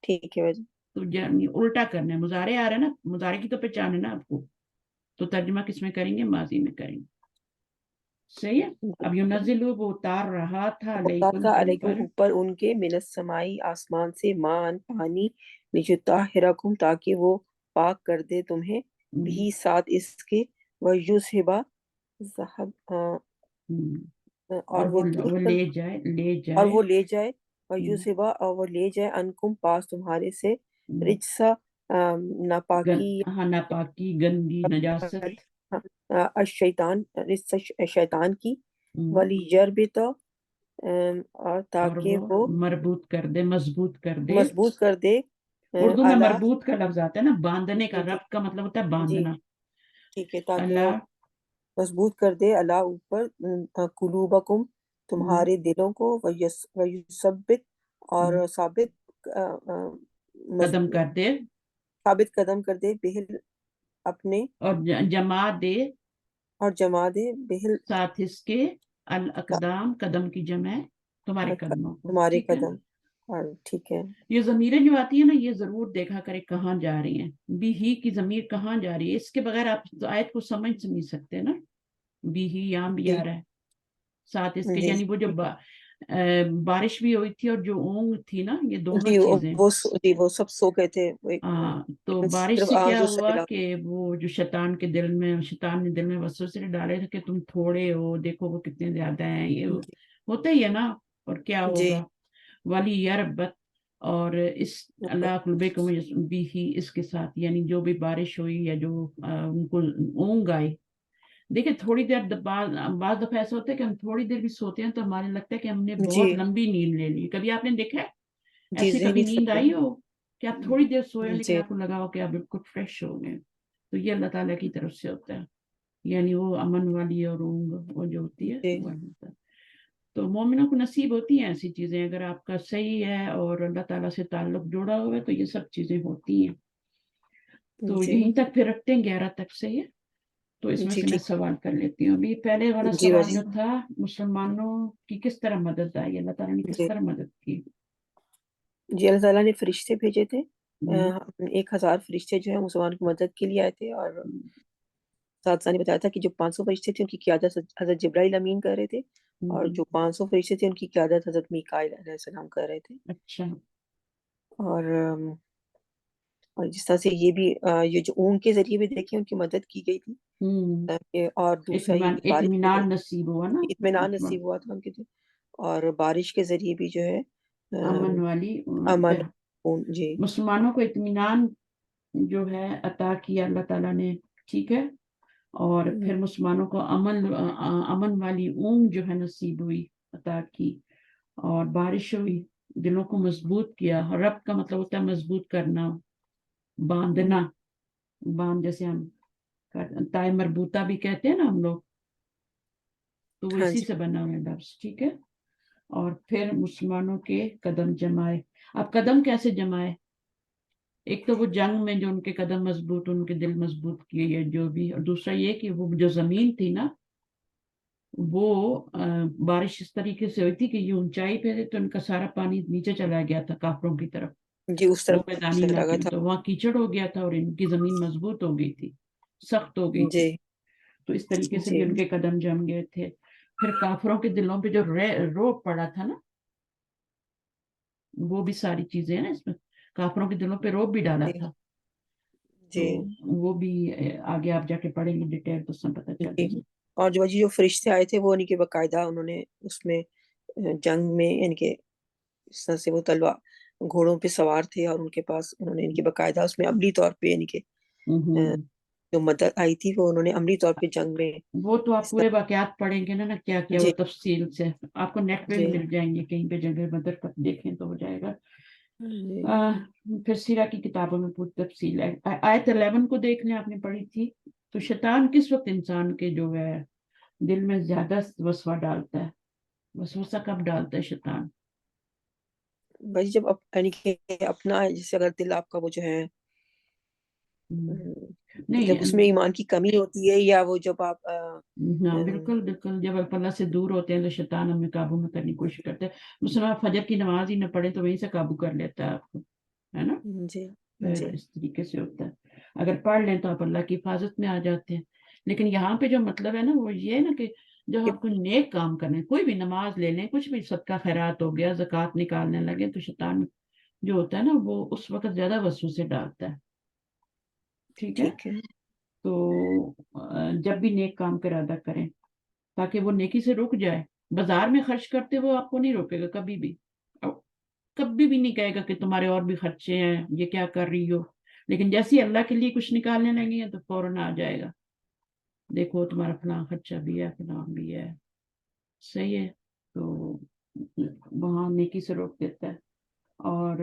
ٹھیک ہے باجی تو الٹا کرنا ہے. مضارع آ رہا ہے نا, مضارع کی تو پہچان ہے نا آپ کو, تو ترجمہ کس میں کریں گے, ماضی میں کریں گے. صحیح ہے. اب ينزل وہ اتار رہا تھا علیکم تھا تم علیکم پر, اوپر ان کے من السمائی آسمان سے مان پانی لِیُطَہِّرَکُم تاکہ وہ پاک کر دے تمہیں بھی ساتھ اس کے وَیُذْہِبَ اور اور وہ وہ دور لے اور جائے وہ لے جائے وَیُذْہِبَ اور وہ لے جائے عنکم پاس تمہارے سے رجسا ناپاکی ہاں, ناپاکی, گندگی, نجاست, الشیطان رجس شیطان کی وَلِيَرْبِطَ اور اور تاکہ وہ وہ مربوط کر دے, مضبوط کر دے. مضبوط کر دے اردو میں اللہ مربوط کا لفظ آتا ہے نا, باندھنے کا. جی جی ربط کا مطلب ہوتا ہے جی باندھنا. ٹھیک ہے تاکہ وہ اللہ مضبوط کر دے اللہ اوپر قلوبکم تمہارے دلوں کو ویثبت اور ثابت قدم کر دے, ثابت قدم کر دے بہل اپنے اور جما دے اور جما دے بہل ساتھ اس کے الاقدام, قدم کی جمع ہے, تمہارے قدموں کو. تمہارے ٹھیک ہے. قدم اور ٹھیک ہے یہ ضمیریں جو آتی ہیں نا, یہ ضرور دیکھا کرے کہاں جا رہی ہیں. بھی ہی کی ضمیر کہاں جا رہی ہے, اس کے بغیر آپ آیت کو سمجھ نہیں سکتے نا. بھی ہی یہاں بھی جی آ رہا ہے ساتھ اس کے, جی یعنی وہ جو بارش بھی ہوئی تھی اور جو اونگ تھی نا, یہ دونوں جی چیزیں. وہ سب سو گئے تھے تو بارش صرف سے کیا آنسو سے ہوا ملا کہ وہ جو شیطان نے دل میں وسوسے ڈالے تھے کہ تم تھوڑے ہو, دیکھو وہ کتنے زیادہ ہیں, یہ ہوتا ہی ہے نا. اور کیا جی ہوگا, ولی یربت, اور اس اللہ قلبے کو بھی ہی اس کے ساتھ, یعنی جو بھی بارش ہوئی یا جو ان کو اونگ آئی. دیکھیں تھوڑی دیر بعض دفعہ ایسا ہوتا ہے کہ ہم تھوڑی دیر بھی سوتے ہیں تو ہمارے لگتا ہے کہ ہم نے جی بہت لمبی نیند لے لی. کبھی آپ نے دیکھا ہے جی ایسے, کبھی ذہنی نیند تھکن آئی ہو کہ آپ تھوڑی دیر سوئے لیکن جی آپ کو لگا ہو کہ آپ بالکل فریش ہو گئے. تو یہ اللہ تعالیٰ کی طرف سے ہوتا ہے, یعنی وہ امن والی اور اونگ وہ جو ہوتی ہے جی وہ ہوتا ہے. تو مومنوں کو نصیب ہوتی ہیں ایسی چیزیں, اگر آپ کا صحیح ہے اور اللہ تعالیٰ سے تعلق جوڑا ہوا ہے تو یہ سب چیزیں ہوتی ہیں. تو جی یہیں تک پھر رکھتے ہیں 11 تک سے یہ. تو اس میں جی سے میں ٹھیک سوال کر لیتی ہوں. ابھی پہلے والا جی سوال باجی جو تھا, مسلمانوں کی کس طرح مدد آئی, اللہ تعالیٰ نے کس جی طرح مدد کی. جی اللہ تعالیٰ نے فرشتے بھیجے تھے. ہم، 1000 فرشتے جو ہیں مسلمان کی مدد کے لیے آئے تھے. اور ساتھ نے بتایا تھا کہ جو 500 فرشتے تھے ان کی قیادت حضرت جبرائیل امین کر رہے تھے, اور جو 500 فرشتے تھے ان کی قیادت حضرت میکائیل علیہ السلام کر رہے تھے. اچھا. اور جس طرح سے یہ بھی یہ جو اون کے ذریعے بھی دیکھیں ان کی مدد کی گئی تھی. اور دوسرا یہ کہ بارش کے اطمینان ذریعے نصیب ہوا نا, اطمینان نصیب ہوا تھا ان کے لیے. اور بارش کے ذریعے بھی جو ہے امن والی. امن جی مسلمانوں کو اطمینان جو ہے عطا کیا اللہ تعالیٰ نے, ٹھیک ہے. اور پھر مسلمانوں کو امن والی اونگ جو ہے نصیب ہوئی, عطا کی, اور بارش ہوئی. دلوں کو مضبوط کیا. رب کا مطلب ہوتا ہے مضبوط کرنا, باندھنا, باندھ جیسے ہم تائے مربوطہ بھی کہتے ہیں نا ہم لوگ, تو وہ ہاں اسی جی سے بنا ہوا ہے لفظ, ٹھیک ہے. اور پھر مسلمانوں کے قدم جمائے. اب قدم کیسے جمائے؟ ایک تو وہ جنگ میں جو ان کے قدم مضبوط, ان کے دل مضبوط کیے یا جو بھی, اور دوسرا یہ کہ وہ جو زمین تھی نا وہ بارش اس طریقے سے ہوئی تھی کہ یہ اونچائی پہ تھے تو ان کا سارا پانی نیچے چلا گیا تھا کافروں کی طرف, جی اس وہ طرف میدانی چلا علاقے گیا میں, تھا. تو وہاں کیچڑ ہو گیا تھا اور ان کی زمین مضبوط ہو گئی تھی, سخت ہو گئی تھی. جی تو اس طریقے سے جی بھی ان کے قدم جم گئے تھے. پھر کافروں کے دلوں پہ جو روب پڑا تھا نا, وہ بھی ساری چیزیں ہیں نا اس میں, کافروں کے دلوں پہ روب بھی ڈالا جی تھا. تو جی وہ بھی آگے آپ جا کے پڑھیں گے ڈیٹیل تو سب پتہ چلے جی. گا. اور جو فرشتے آئے تھے وہ ان کے باقاعدہ انہوں نے اس میں جنگ میں ان کے اس طرح سے وہ تلوار گھوڑوں پہ سوار تھے اور ان کے پاس انہوں نے ان کے باقاعدہ اس میں عملی طور پہ ان کے جو مدد آئی تھی وہ انہوں نے عملی طور پہ جنگ میں وہ تو آپ اس پورے طرح. واقعات پڑھیں گے نا کیا کیا وہ جی تفصیل سے آپ کو نیٹ پہ جی مل جائیں گے, کہیں پہ جگہ بدر پر دیکھیں تو ہو جائے گا. جی پھر سیرہ کی کتابوں میں پوری تفصیل ہے. آیت 11 کو دیکھ لیں, آپ نے پڑھی تھی. تو شیطان کس وقت انسان کے جو ہے دل میں زیادہ وسوسہ ڈالتا ہے؟ وسوسہ کب ڈالتا ہے شیطان؟ بھائی جب یعنی کہ اپنا جیسے اگر دل آپ کا وہ جو ہے جب اس میں نہیں, ایمان کی کمی ہوتی ہے یا وہ جب آپ ہاں بالکل بالکل, جب اللہ سے دور ہوتے ہیں تو شیطان ہمیں قابو میں کرنے کی کوشش کرتا ہے. مسلمان فجر کی نماز ہی نہ پڑھے تو وہیں سے قابو کر لیتا ہے آپ کو, ہے نا. جی پھر جی اس طریقے سے ہوتا ہے. اگر پڑھ لیں تو آپ اللہ کی حفاظت میں آ جاتے ہیں. لیکن یہاں پہ جو مطلب ہے نا وہ یہ ہے نا کہ جب آپ کو نیک کام کرنے, کوئی بھی نماز لے لیں, کچھ بھی صدقہ خیرات ہو گیا, زکوٰۃ نکالنے لگے, تو شیطان جو ہوتا ہے نا وہ اس وقت زیادہ وسوسے ڈالتا ہے, ٹھیک ہے. ٹھیک ہے. تو جب بھی نیک کام کا ارادہ کریں تاکہ وہ نیکی سے رک جائے. بازار میں خرچ کرتے وہ آپ کو نہیں روکے گا کبھی بھی, کبھی بھی نہیں کہے گا کہ تمہارے اور بھی خرچے ہیں, یہ کیا کر رہی ہو. لیکن جیسے ہی اللہ کے لیے کچھ نکالنے لگے تو فوراً آ جائے گا, دیکھو تمہارا فلاں خرچہ بھی ہے, فلاں بھی ہے, صحیح ہے. تو وہاں نیکی سے روک دیتا ہے. اور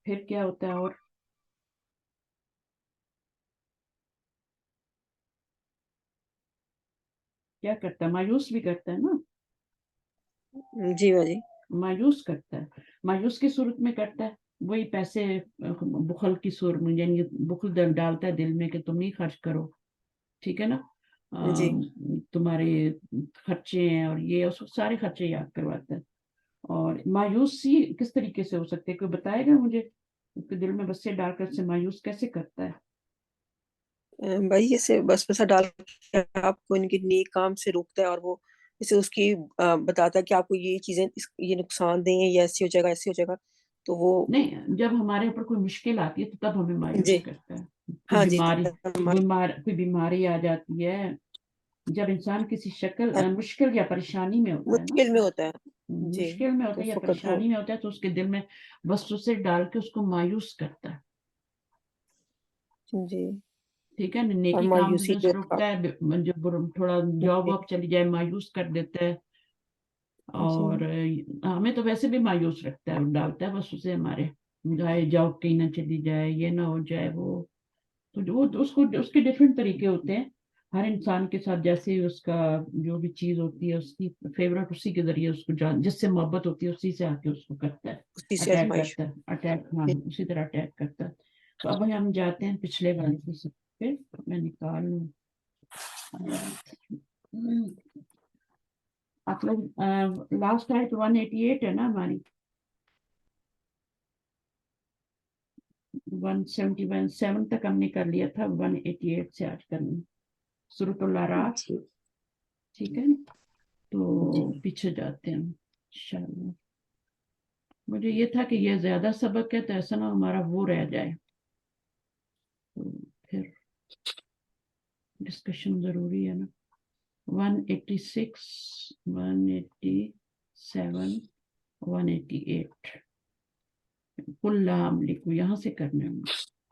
پھر کیا ہوتا ہے, اور کیا کرتا ہے, مایوس بھی کرتا ہے نا, جی باجی مایوس کرتا ہے. مایوس کی صورت میں کرتا ہے وہی پیسے, بخل کی صورت میں, یعنی بخل ڈالتا ہے دل میں کہ تم نہیں خرچ کرو, ٹھیک ہے نا. جی تمہارے خرچے ہیں اور یہ سارے خرچے یاد کرواتا ہے. اور مایوسی کس طریقے سے ہو سکتے, کوئی بتائے گا مجھے, اس کے دل میں بسے ڈال کر سے مایوس کیسے کرتا ہے؟ بھائی اسے بس بسا ڈال کے آپ کو ان کے نیک کام سے روکتا ہے اور وہ اسے اس کی بتاتا ہے کہ آپ کو یہ چیزیں یہ نقصان دیں یا ایسے ہو جائے گا ایسے ہو جائے گا, تو وہ نہیں, جب ہمارے اوپر کوئی مشکل آتی ہے تو تب ہمیں مایوس جی کرتا ہے. ہاں جی کوئی بیماری آ جاتی ہے, جب انسان کسی شکل مشکل یا پریشانی میں ہوتا ہے نا, مشکل میں ہوتا ہے. جی مشکل میں ہوتا تو ہے یا فقط وہ پریشانی میں ہوتا ہے, تو اس کے دل میں وسوسے ڈال کے اس کو مایوس کرتا ہے, جی ٹھیک ہے نا. اور نیکی کام مایوسی سے جو روکتا ہے, جب تھوڑا جاب جی واب چلی جائے مایوس کر دیتا ہے. جی اور ہمیں تو ویسے بھی مایوس رکھتا ہے, ڈالتا ہے بس اسے ہمارے جائے جاب کہیں نہ چلی جائے, یہ نہ ہو جائے وہ. تو وہ اس کے ڈفرینٹ طریقے ہوتے ہیں. ہر انسان کے ساتھ جیسے اس کا جو بھی چیز ہوتی ہے اس کی فیورٹ اسی کے ذریعے اس کو جس سے محبت ہوتی ہے اسی سے آ کے اس کو کرتا ہے, اسی سے اٹیک آزمائش. کرتا ہے, ہاں اسی طرح اٹیک کرتا ہے. تو اب ہم جاتے ہیں پچھلے والے سے پہ, میں نکال لوں آپ لوگ, لاسٹ آئٹ 188 ہے نا ہماری, 171 تک ہم نے کر لیا تھا, 188 سے آج کرنا سورۃ الاعراف, جی ٹھیک ہے. تو جی پیچھے جاتے ہیں انشاءاللہ. مجھے یہ تھا کہ یہ زیادہ سبق ہے تو ایسا نہ ہمارا وہ رہ جائے, تو پھر ڈسکشن ضروری ہے نا. 186 187 188 کل لام لکھو, یہاں سے کرنے ہوں,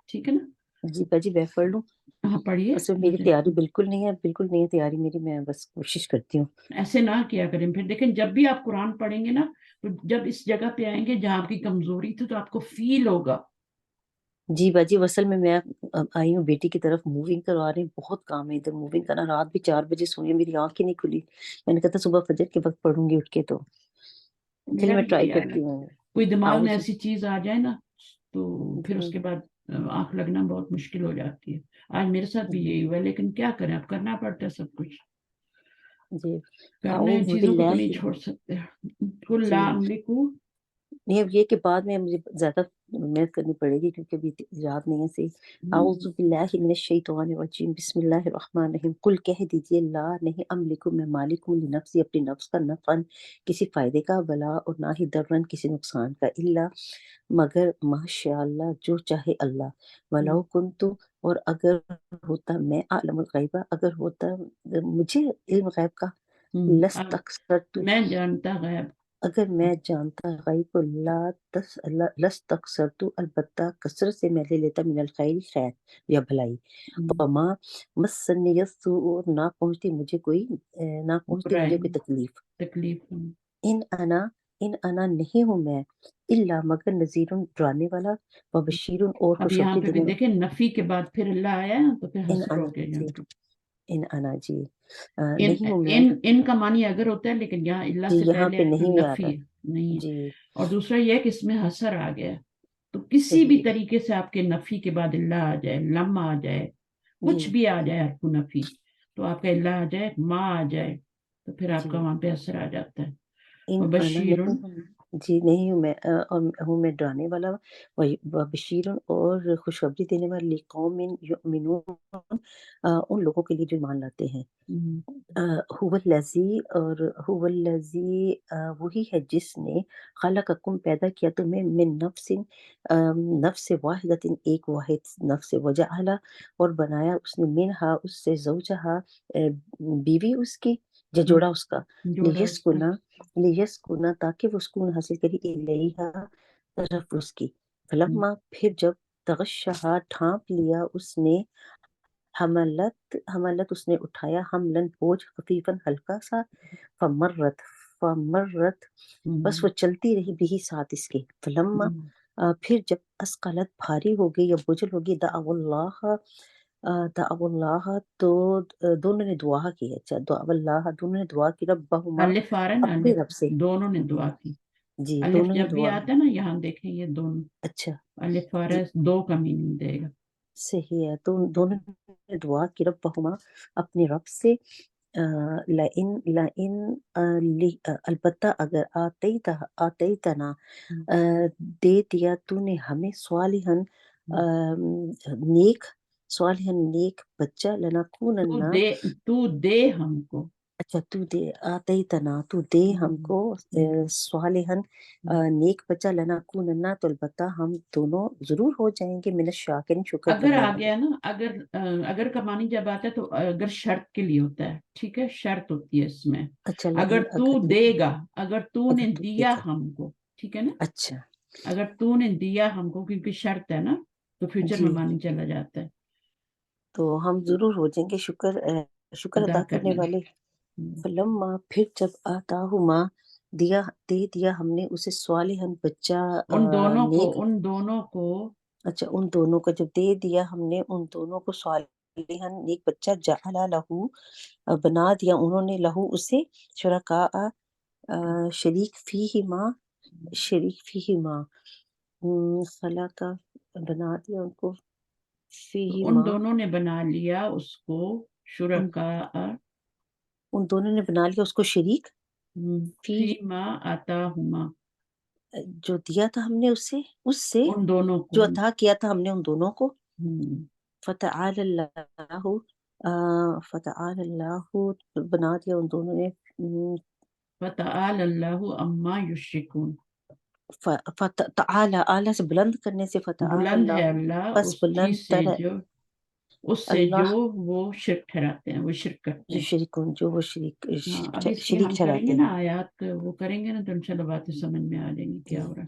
ٹھیک ہے نا. جی باجی میں پڑھ لوں. ہاں پڑھیے اصل میں میری مجھے تیاری بالکل نہیں ہے تیاری میری. میں بس کوشش کرتی ہوں. ایسے نہ کیا کریں. پھر دیکھیں جب بھی آپ قرآن پڑھیں گے نا تو جب اس جگہ پہ آئیں گے جہاں آپ کی کمزوری تھی تو آپ کو فیل ہوگا. جی باجی اصل میں آئی ہوں بیٹی کی طرف موونگ کروا رہی ہوں. بہت کام ہے ادھر موونگ کرنا. رات بھی 4 بجے سوئی, میری آنکھ ہی نہیں کھلی. میں نے کہا تھا صبح فجر کے وقت پڑھوں گی اٹھ کے. تو چلیے میرا میں بھی ٹرائی یہی حال ہے. کرتی ہوں. کوئی دماغ میں آؤز ایسی چیز آ جائے نا تو پھر اس جی کے بعد آنکھ لگنا بہت مشکل ہو جاتی ہے. آج میرے ساتھ بھی یہی ہوا ہے, لیکن کیا کریں, اب کرنا پڑتا ہے سب کچھ. جی کرنا ان اعوذ چیزوں کو تو باللہ. نہیں چھوڑ سکتے. کل لا جی املکو. نہیں, اب یہ کہ بعد میں مجھے زیادہ محنت کرنی پڑے گی کیونکہ ابھی یاد نہیں ہے صحیح. اعوذ باللہ من الشیطان الرجیم. بسم اللہ الرحمن الرحیم. قل کہہ دیجئے لا نہیں املک میں مالک ہوں لنفسی اپنی نفس کا نفعا کسی فائدے کا, ولا اور نہ ہی ضررا کسی نقصان کا, الا مگر ماشاء اللہ جو چاہے اللہ, ولو کنتو اور اگر ہوتا میں عالم الغیبہ اگر ہوتا مجھے علم غیب کا, لستکثرت میں جانتا غیب. اگر میں جانتا غیب کو, لستکثرت البتہ کثرت سے میں لے لیتا من الخیر خیر یا بھلائی. وما مسنی السوء نہ پہنچتی مجھے کوئی تکلیف. ان انا نہیں ہوں میں الا مگر نذیر ڈرانے والا, و بشیر اور اب یہاں خوشخبری پہ بھی دینے دیکھیں نفی کے بعد پھر اللہ آیا تو پھر ان حسر انا ہو گیا جی یہاں پہ. ان انا جی نہیں ہوں میں ان کا معنی اگر ہوتا ہے, لیکن یہاں اللہ جی سے یہاں پہلے پہ نہیں آ نفی رہا. نہیں ہے. جی اور دوسرا یہ ہے کہ اس میں حسر آ گیا. تو کسی بھی صحیح طریقے سے آپ کے نفی کے بعد اللہ آ جائے, لم آ جائے, جی کچھ بھی آ جائے حرف نفی, تو آپ کا اللہ آ جائے, ما آ جائے, تو پھر آپ جی کا وہاں پہ اثر آ جاتا ہے. ان انا وبشیر. نہیں ہوں جی نہیں ہوں میں اور ہوں میں ڈرانے والا, و بشیر اور خوشخبری دینے والا, لقوم یؤمنون ان لوگوں کے لیے جو ایمان لاتے ہیں. هو الذی اور هو الذی وہی ہے جس نے خلقکم پیدا کیا تمہیں من نفس واحدۃ ایک واحد نفس, وجعل اور بنایا اس نے منہا اس سے زوجہا بیوی اس کی یا جوڑا اس کا, لیسکنا تاکہ وہ سکون حاصل کری الیہا طرف اس کی. فلما پھر جب تغشہا ڈھانپ لیا اس نے, حملت اس نے اٹھایا, حملن بوجھ خفیفاً ہلکا سا, فمرت بس وہ چلتی رہی بھی ساتھ اس کے. فلما پھر جب اسقلت بھاری ہو گئی یا بوجھل ہو گئی, دعوا اللہ تو دونوں نے دعا کی. اچھا دعوا اللہ دونوں نے دعا کی, ربہما الف آ رہا ہے نا, اپنے رب سے. دونوں نے دعا کی. جی الف دونوں نے جب بھی دعا. آتا ہے نا یہاں دیکھیں یہ دونوں, اچھا الف آ رہا جی ہے, دو کا میننگ دے گا. صحیح ہے. تو دونوں نے دعا کی ربہما اپنے رب سے, البتہ اگر آتیتنا دے دیا تو نے ہمیں صالحن نیک بچہ, لنکوننا تو دے ہم کو. اچھا تو دے آتیتنا تو دے ہم کو صالحن نیک بچہ, لنکوننا تو البتہ ہم دونوں ضرور ہو جائیں گے من الشاکرین شکر اگر کرنے آ والے. گیا نا, اگر کا معنی جب آتا ہے تو اگر شرط کے لیے ہوتا ہے, ٹھیک ہے, شرط ہوتی ہے اس میں. اچھا اگر تو دے گا, اگر تو نے تو دیا ٹھیک ہے. ہم کو, ٹھیک ہے نا, اچھا اگر تو نے دیا ہم کو, کیونکہ شرط ہے نا تو فیوچر میں جی معنی چلا جاتا ہے. تو ہم ضرور ہو جائیں گے شکر ادا کرنے والے. فلما پھر جب آتاہما دے دیا ہم نے اسے صالحن بچہ نیک. ان دونوں کو اچھا ان دونوں کو جب دے دیا ہم نے ان دونوں کو صالحن نیک بچہ, جعلا لہو بنا دیا انہوں نے, لہو اسے, شرکاء شریک فیہما خلا کا بنا دیا ان کو, ان فیہما دونوں نے بنا لیا اس کو شرکاء, ان دونوں نے بنا لیا اس کو شریک, فیما آتاہما جو دیا تھا ہم نے اس سے ان دونوں جو کو. عطا کیا تھا ہم نے ان دونوں کو. فتعال اللہ بنا دیا ان دونوں نے, فتعال اللہ عما یشرکون. اعلیٰ سے بلند کرنے سے, فتعال بلند ہے اللہ اللہ پس اس بلند چیز سے تر جو اللہ وہ شرک ٹھہراتے ہیں, وہ شرک کرتے جو ہیں. شریکون جو وہ ہاں اب اس کی شریک ہم کریں ٹھہراتے گے ہیں. نا آیات, وہ کریں گے نا تو انشاءاللہ باتیں سمجھ میں آ جائیں گی کیا ہو رہا ہے.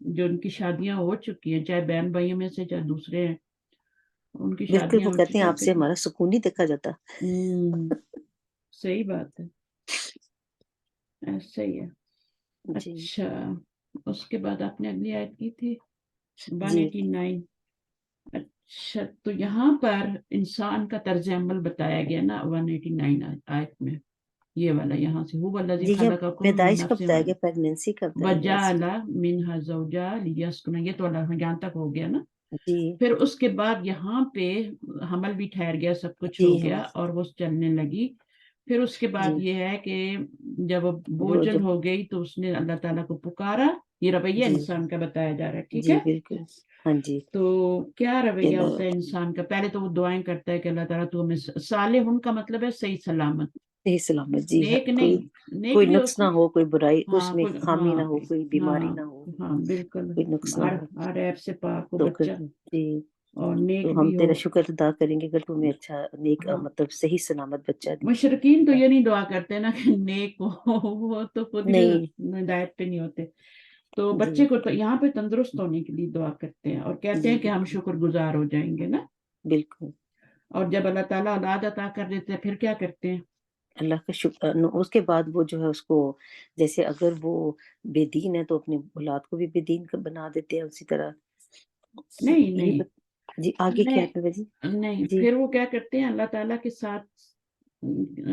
جو ان کی شادیاں ہو چکی ہیں، چاہے بہن بھائیوں میں سے چاہے دوسرے ہیں، ان کی بالکل شادیاں وہ ہو کہتے ہیں چکی آپ سے ہمارا سکون نہیں دیکھا جاتا. صحیح بات ہے، ایسا ہی ہے. جی اچھا، اس کے بعد آپ نے اگلی آیت کی تھی جی 189. اچھا، تو یہاں پر انسان کا طرز عمل بتایا گیا نا 189 آیت میں، یہ والا یہاں سے هو الذی جی یہ خلقکم من پیدائش کا نفس بتایا گیا، پریگنینسی کا بتایا گیا اس وجعل میں. منها زوجها لیسکن، یہ تو اللہ یہاں تک ہو گیا نا. جی پھر اس کے بعد یہاں پہ حمل بھی ٹھہر گیا، سب کچھ جی ہو ہاں گیا اور وہ چلنے لگی. پھر اس کے بعد جی یہ ہے کہ جب وہ وہ بوجھل جب ہو گئی تو اس نے اللہ تعالیٰ کو پکارا. یہ رویہ جی انسان کا بتایا جا رہا ہے، ٹھیک جی ہے. بالکل ہاں جی تو کیا رویہ اللہ ہوتا ہے انسان کا؟ پہلے تو وہ دعائیں کرتا ہے کہ اللہ تعالیٰ تو ہمیں صالح، ان کا مطلب ہے صحیح سلامت، صحیح سلامت. جی نیک کوئی نہیں، نیک کوئی بھی نقص ہوتے نہ ہیں. ہو، کوئی برائی اس ہاں میں کوئی، خامی ہاں نہ ہو، کوئی بیماری ہاں نہ ہو، ہاں بالکل، کوئی نقص نہ ہو. ہر ایپ سے پاک ہو تو بچہ، جی اور نیک تو ہم بھی ہو. تیرا شکر ادا کریں گے اگر تمہیں اچھا نیک ہاں، مطلب صحیح سلامت بچہ مشرقین تو دیا. یہ نہیں دعا کرتے نا کہ نیک ہو، وہ تو خود ہی نہیں ہدایت پہ نہیں ہوتے. تو جی بچے کو تو یہاں پہ تندرست ہونے کے لیے دعا کرتے ہیں اور کہتے جی ہیں کہ ہم بالکل شکر گزار ہو جائیں گے نا. بالکل. اور جب اللہ تعالیٰ اولاد عطا کر دیتے ہیں پھر کیا کرتے ہیں؟ اللہ کا شکر. اس کے بعد وہ جو ہے اس کو جیسے اگر وہ بے دین ہے تو اپنے اولاد کو بھی بے دین بنا دیتے ہیں اسی طرح. نہیں یہ نہیں جی آگے کیا نہیں ہے جی؟ نہیں، جی پھر وہ کیا کرتے ہیں اللہ تعالیٰ کے ساتھ جو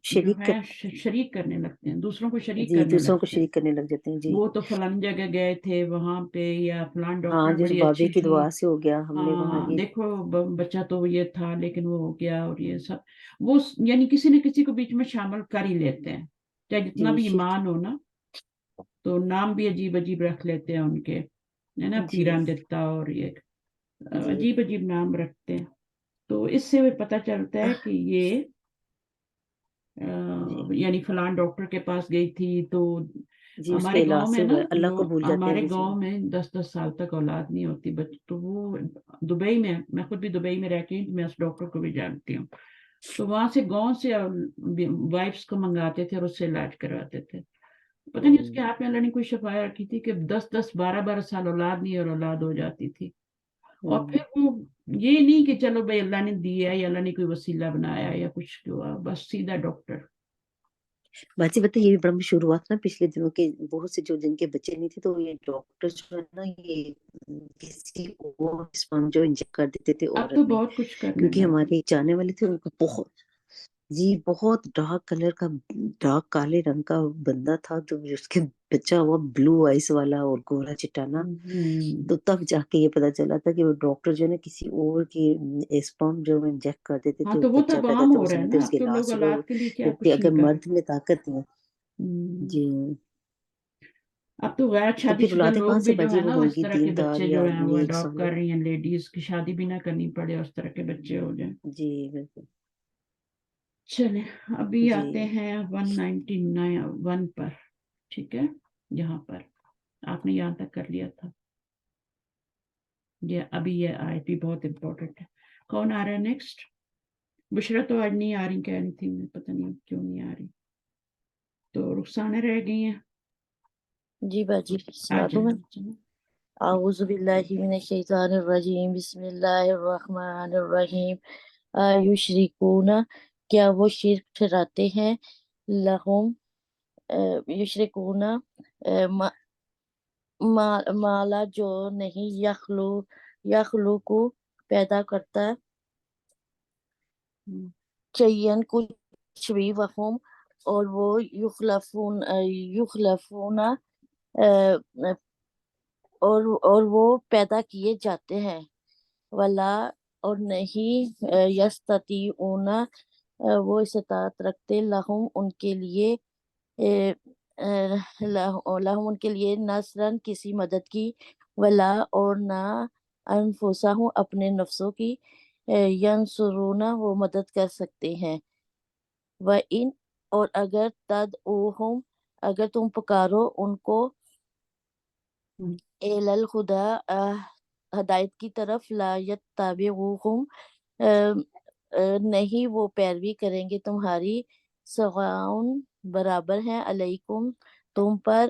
شریک ہے شریک کرنے لگتے ہیں، دوسروں کو شریک جی کرنے دوسروں کو لگتے ہیں. شریک کرنے لگ جاتے ہیں. جی وہ تو فلان جگہ گئے تھے وہاں پہ، یا فلان ہاں ڈاکٹر جس بڑی بابے اچھی کی تھی، دعا سے ہو گیا ہم نے وہاں ہاں یہ. دیکھو بچہ تو یہ تھا لیکن وہ ہو گیا، اور یہ سب وہ یعنی کسی نہ کسی کو بیچ میں شامل کر ہی لیتے ہیں، چاہے جتنا جی بھی شرک. ایمان ہو نا. تو نام بھی عجیب عجیب رکھ لیتے ہیں ان کے، ہے نا، جی پیران دیتا اور یہ جی عجیب عجیب نام رکھتے ہیں. تو اس سے پتہ چلتا ہے کہ یہ جی یعنی فلان ڈاکٹر کے پاس گئی تھی تو جی اس کے ہمارے علاج گاؤں سے میں نا، ہوا ہے. اللہ کو بھول جاتے ہیں ہمارے جیسے. گاؤں میں 10 سال تک اولاد نہیں ہوتی تو وہ دبئی میں خود بھی دبئی میں رہتی ہوں، میں اس ڈاکٹر کو بھی جانتی ہوں. تو وہاں سے گاؤں سے وائفس کو منگاتے تھے اور اس سے علاج کرواتے تھے. پتہ نہیں اس کے ہاتھ میں اللہ نے کوئی شفا رکھی تھی کہ 10 12 سال اولاد نہیں اور اولاد ہو جاتی تھی. اور پھر وہ یہ نہیں کہ چلو بھائی اللہ نے دیا یا اللہ نے کوئی وسیلہ بنایا یا کچھ ہوا، بس سیدھا ڈاکٹر. باجی بتا یہ بڑا مشہور ہوا تھا نا پچھلے دنوں کے، بہت سے جو جن کے بچے نہیں تھے تو یہ ڈاکٹر جو ہے نا یہ کسی اور اسپرم جو انجیکٹ کر دیتے تھے اب تو عورت میں. بہت کچھ کرنے کیونکہ لگ گئے. ہمارے جانے والے تھے ان کو بہت جی بہت ڈارک کلر کا، ڈارک کالے رنگ کا بندہ تھا تو اس کے بچہ ہوا بلو آئس والا اور گورا چٹانا. تو تب جا کے یہ پتا چلا تھا کہ وہ ڈاکٹر جو ہے نا کسی اور کی اسپرم جو انجیکٹ کر دیتے ہاں تھے تو وہ بچہ تب پیدا عام تھا وہ ہو رہا ہے سمجھتے نا، اس اب کے تو علاج لوگ سے وہ اولاد کے لیے کیا جبکہ کچھ اگر نہیں کر. مرد میں طاقت ہے. جی اب تو غیر تو شادی پھر شدہ اولادیں کہاں لوگ سے بھی جو باجی ہے وہ نا، ہوں اس گی طرح کے دیندار بچے یا جو ہیں وہ نیک اڈاپٹ سالے. کر رہی ہیں، لیڈیز کی شادی بھی نہ کرنی پڑے، اس طرح کے بچے ہو جائیں. جی بالکل. چلیں ابھی جی آتے ہیں 199 پر، ٹھیک ہے. یہاں پر آپ نے یہاں تک کر لیا تھا، یہ ابھی یہ آیت بھی بہت امپورٹنٹ ہے. کون آ رہا ہے نیکسٹ؟ بشرا تو آج نہیں آ رہی، کہہ رہی تھی میں، پتہ نہیں کیوں نہیں آ رہی. تو رخسانہ رہ گئی ہیں. جی باجی آ سنا دوں میں. جائیں. اعوذ باللہ من الشیطان الرجیم، بسم اللہ الرحمن الرحیم. یشرکون، کیا وہ شرک ٹھہراتے ہیں، لہم یشرکون مالا جو نہیں یخلو کو پیدا کرتا چین کچھ بھی، وہم اور وہ یخلفون اور وہ پیدا کیے جاتے ہیں، ولا اور نہیں یستطیعون وہ استطاعت رکھتے، لہم ان کے لیے لہم ان کے لیے نصرن کسی مدد کی، ولا اور نہ انفسہم اپنے نفسوں کی ینصرون وہ مدد کر سکتے ہیں. وَإِنْ اور اگر تدعوہم اگر تم پکارو ان کو الی الہدی ہدایت کی طرف، لا یتبعوکم نہیں وہ پیروی کریں گے تمہاری، سواء برابر ہیں، علیکم تم پر،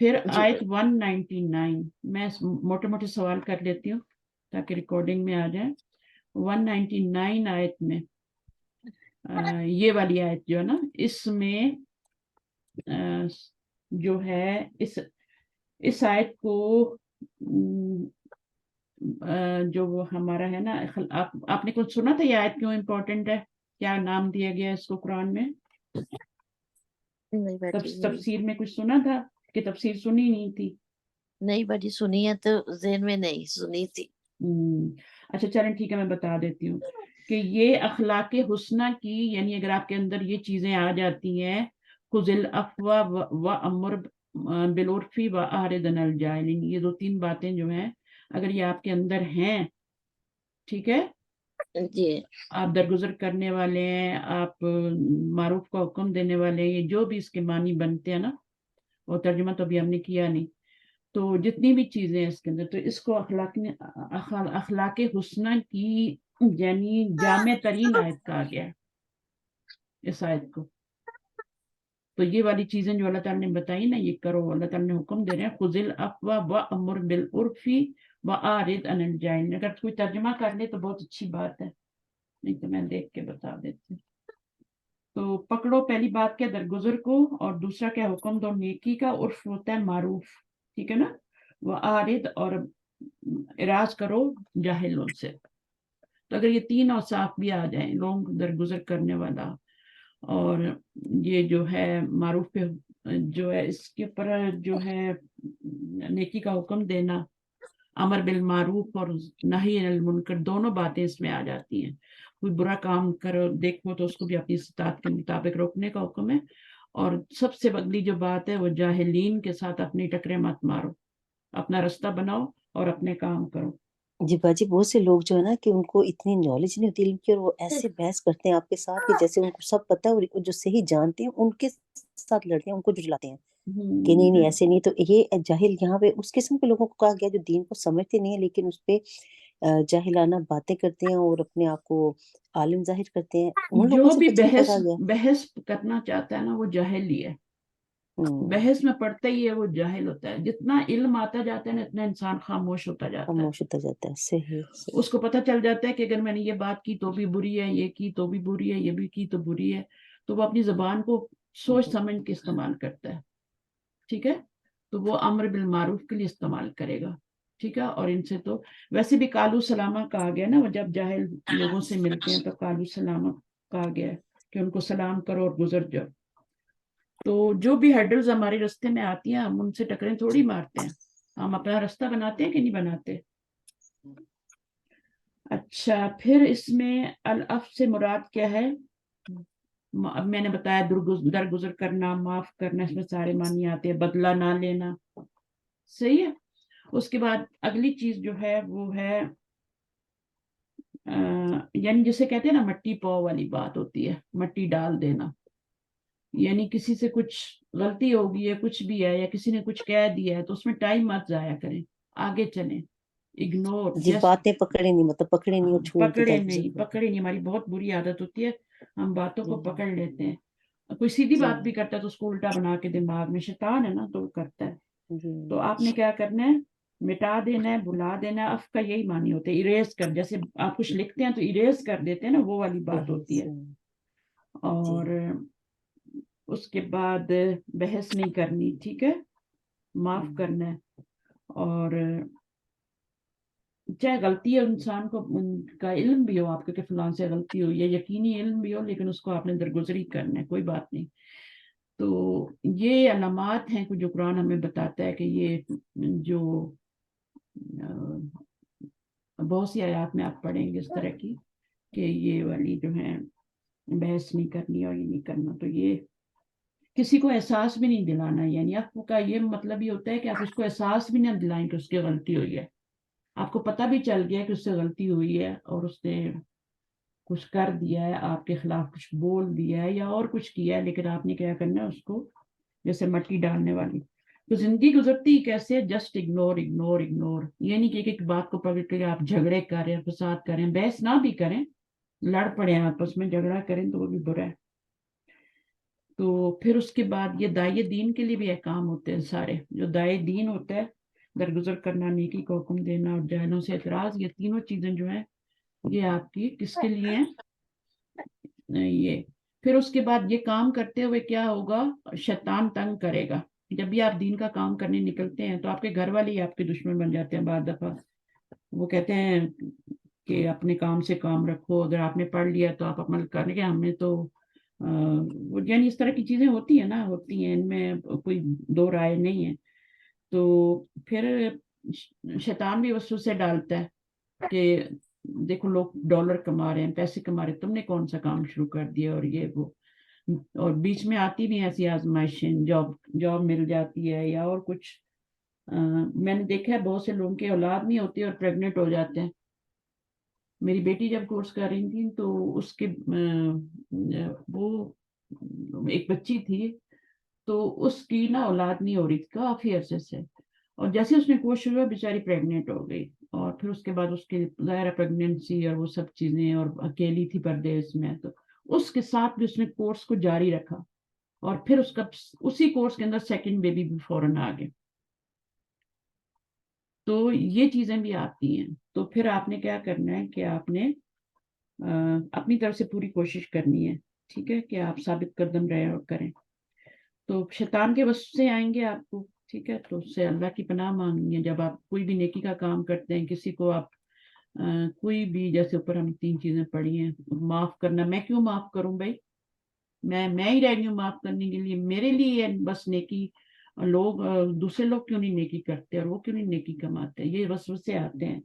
پھر جی آیت 199 میں موٹے موٹے سوال کر لیتی ہوں تاکہ ریکارڈنگ میں آ جائے. 199 آیت میں یہ والی آیت جو ہے نا، اس میں جو ہے اس آیت کو جو وہ ہمارا ہے نا، آپ نے کچھ سنا تھا یہ آیت کیوں امپورٹنٹ ہے؟ کیا نام دیا گیا اس کو قرآن میں؟ نہیں بیٹی تفسیر میں کچھ سنا تھا کہ تفسیر سنی نہیں تھی؟ نہیں بیٹی سنی ہے تو ذہن میں نہیں سنی تھی. اچھا چلیں ٹھیک ہے، میں بتا دیتی ہوں کہ یہ اخلاق حسنہ کی، یعنی اگر آپ کے اندر یہ چیزیں آ جاتی ہیں، خذ العفو وامر بالعرف واعرض عن الجاہلین، یہ 2-3 باتیں جو ہیں اگر یہ آپ کے اندر ہیں، ٹھیک ہے، جی آپ درگزر کرنے والے ہیں، آپ معروف کا حکم دینے والے ہیں، یہ جو بھی اس کے معنی بنتے ہیں نا، وہ ترجمہ تو ابھی ہم نے کیا نہیں، تو جتنی بھی چیزیں ہیں اس کے اندر، تو اس کو اخلاق حسنہ کی یعنی جامع ترین آیت کہا گیا ہے اس آیت کو. تو یہ والی چیزیں جو اللہ تعالیٰ نے بتائی نا، یہ کرو، اللہ تعالیٰ نے حکم دے رہے ہیں خذ العفو وامر بالعرف واعرض عن الجاہلین. اگر کوئی ترجمہ کر لے تو بہت اچھی بات ہے، نہیں تو میں دیکھ کے بتا دیتی ہوں. تو پکڑو پہلی بات کیا، درگزر کو، اور دوسرا کیا، حکم دو نیکی کا، عرف ہوتا ہے معروف، ٹھیک ہے نا، وعارض اور اراض کرو جاہلوں سے. تو اگر یہ 3 اوصاف بھی آ جائیں، لوگ درگزر کرنے والا، اور یہ جو ہے معروف پہ جو ہے اس کے اوپر جو ہے نیکی کا حکم دینا، امر بالمعروف اور نہی عن المنکر، دونوں باتیں اس میں آ جاتی ہیں. کوئی برا کام کرو دیکھو تو اس کو بھی اپنی استطاعت کے مطابق روکنے کا حکم ہے. اور سب سے اگلی جو بات ہے وہ جاہلین کے ساتھ اپنی ٹکریں مت مارو، اپنا رستہ بناؤ اور اپنے کام کرو. جی باجی، بہت سے لوگ جو ہے نا کہ ان کو اتنی نالج نہیں ہوتی علم کی، اور وہ ایسے بحث کرتے ہیں آپ کے ساتھ کہ جیسے ان کو سب پتہ ہے، اور جو صحیح جانتے ہیں ان کے ساتھ لڑتے ہیں، ان کو جھٹلاتے ہیں کہ نہیں نہیں ایسے نہیں. تو یہ جاہل یہاں پہ اس قسم کے لوگوں کو کہا گیا جو دین کو سمجھتے نہیں ہیں لیکن اس پہ جاہلانہ باتیں کرتے ہیں اور اپنے آپ کو عالم ظاہر کرتے ہیں، ان لوگوں جو سے بھی بچنے کو کہا گیا. بحث کرنا چاہتا ہے نا وہ جاہل ہی ہے. بحث میں پڑھتا ہی ہے وہ جاہل ہوتا ہے. جتنا علم آتا جاتا ہے نا اتنا انسان خاموش ہوتا جاتا ہے. خاموش ہوتا جاتا ہے. صحیح صحیح. اس کو پتہ چل جاتا ہے کہ اگر میں نے یہ بات کی تو بھی بری ہے، یہ کی تو بھی بری ہے، یہ بھی کی تو بری ہے، تو وہ اپنی زبان کو سوچ سمجھ کے استعمال کرتا ہے، ٹھیک ہے. تو وہ امر بالمعروف کے لیے استعمال کرے گا، ٹھیک ہے. اور ان سے تو ویسے بھی قالوا سلامہ کہا گیا نا، جب جاہل لوگوں سے ملتے ہیں تو قالوا سلامہ کہا گیا ہے کہ ان کو سلام کرو اور گزر جاؤ. تو جو بھی ہیڈلز ہمارے رستے میں آتی ہیں ہم ان سے ٹکریں تھوڑی مارتے ہیں، ہم اپنا رستہ بناتے ہیں کہ نہیں بناتے. اچھا پھر اس میں العفو سے مراد کیا ہے؟ اب میں نے بتایا درگزر کرنا، معاف کرنا، اس میں سارے معنی آتے ہیں، بدلہ نہ لینا، صحیح ہے. اس کے بعد اگلی چیز جو ہے وہ ہے یعنی جسے کہتے ہیں نا مٹی پاؤ والی بات ہوتی ہے، مٹی ڈال دینا. یعنی کسی سے کچھ غلطی ہوگی ہے، کچھ بھی ہے، یا کسی نے کچھ کہہ دیا ہے تو اس میں ٹائم مت ضائع کریں، آگے چلیں. اگنور، جی باتیں پکڑے نہیں، مطلب پکڑے نہیں اور چھوڑ کے پکڑے نہیں، ہماری بہت بری عادت ہوتی ہے، ہم باتوں کو پکڑ لیتے ہیں. کوئی سیدھی بات بھی کرتا ہے تو اس کو الٹا بنا کے دماغ میں، شیطان ہے نا تو وہ کرتا ہے. تو آپ نے کیا کرنا ہے، مٹا دینا ہے، بھلا دینا ہے. اف کا یہی معنی ہوتا ہے اریز کر، جیسے آپ کچھ لکھتے ہیں تو اریز کر دیتے ہیں نا، وہ والی بات ہوتی ہے. اور اس کے بعد بحث نہیں کرنی، ٹھیک ہے، معاف کرنا ہے. اور چاہے غلطی ہے انسان کو کا علم بھی ہو آپ کے کہ فلان سے غلطی ہوئی ہے، یقینی علم بھی ہو، لیکن اس کو آپ نے درگزری کرنا ہے، کوئی بات نہیں. تو یہ علامات ہیں جو قرآن ہمیں بتاتا ہے کہ یہ جو بہت سی آیات میں آپ پڑھیں گے اس طرح کی کہ یہ والی جو ہے بحث نہیں کرنی اور یہ نہیں کرنا. تو یہ کسی کو احساس بھی نہیں دلانا، یعنی آپ کا یہ مطلب یہ ہوتا ہے کہ آپ اس کو احساس بھی نہ دلائیں کہ اس کی غلطی ہوئی ہے. آپ کو پتہ بھی چل گیا کہ اس سے غلطی ہوئی ہے اور اس نے کچھ کر دیا ہے، آپ کے خلاف کچھ بول دیا ہے یا اور کچھ کیا ہے، لیکن آپ نے کیا کرنا ہے اس کو جیسے مٹی ڈالنے والی. تو زندگی گزرتی کیسے، جسٹ اگنور اگنور اگنور. یہ نہیں کہ ایک بات کو پکڑ کے آپ جھگڑے کریں، فساد کریں، بحث نہ بھی کریں، لڑ پڑے آپس میں، جھگڑا کریں تو وہ بھی برا ہے. تو پھر اس کے بعد یہ داعی دین کے لیے بھی احکام ہوتے ہیں سارے. جو داعی دین ہوتا ہے، درگزر کرنا، نیکی کا حکم دینا اور جاہلوں سے اعتراض، یہ تینوں چیزیں جو ہیں یہ آپ کی کس کے لیے ہیں؟ یہ پھر اس کے بعد یہ کام کرتے ہوئے کیا ہوگا؟ شیطان تنگ کرے گا. جب بھی آپ دین کا کام کرنے نکلتے ہیں تو آپ کے گھر والے ہی آپ کے دشمن بن جاتے ہیں بعض دفعہ. وہ کہتے ہیں کہ اپنے کام سے کام رکھو، اگر آپ نے پڑھ لیا تو آپ عمل کریں گے، ہم نے تو یعنی اس طرح کی چیزیں ہوتی ہیں نا، ہوتی ہیں، ان میں کوئی دو رائے نہیں ہے. تو پھر شیطان بھی وسوسے ڈالتا ہے کہ دیکھو لوگ ڈالر کما رہے ہیں، پیسے کما رہے ہیں، تم نے کون سا کام شروع کر دیا، اور یہ وہ. اور بیچ میں آتی بھی ایسی آزمائشیں، جاب مل جاتی ہے یا اور کچھ. میں نے دیکھا ہے بہت سے لوگوں کی اولاد نہیں ہوتی اور پریگننٹ ہو جاتے ہیں. میری بیٹی جب کورس کر رہی تھی تو اس کے وہ ایک بچی تھی، تو اس کی نا اولاد نہیں ہو رہی تھی کافی عرصے سے، اور جیسے اس نے کورس شروع ہوا بیچاری پریگننٹ ہو گئی. اور پھر اس کے بعد اس کی ظاہر پریگننسی اور وہ سب چیزیں، اور اکیلی تھی پردیس میں، تو اس کے ساتھ بھی اس نے کورس کو جاری رکھا. اور پھر اس کا اسی کورس کے اندر سیکنڈ بیبی بھی فوراً آ گئے. تو یہ چیزیں بھی آتی ہیں. تو پھر آپ نے کیا کرنا ہے کہ آپ نے اپنی طرف سے پوری کوشش کرنی ہے، ٹھیک ہے، کہ آپ ثابت قدم رہے اور کریں. تو شیطان کے وسوسے آئیں گے آپ کو، ٹھیک ہے، تو اس سے اللہ کی پناہ مانگنی ہے. جب آپ کوئی بھی نیکی کا کام کرتے ہیں، کسی کو آپ کوئی بھی، جیسے اوپر ہم 3 چیزیں پڑھی ہیں، معاف کرنا. میں کیوں معاف کروں بھائی؟ میں ہی رہ گئی ہوں معاف کرنے کے لیے، میرے لیے بس نیکی. لوگ دوسرے لوگ کیوں نہیں نیکی کرتے اور وہ کیوں نہیں نیکی کماتے؟ یہ وسوسے آتے ہیں.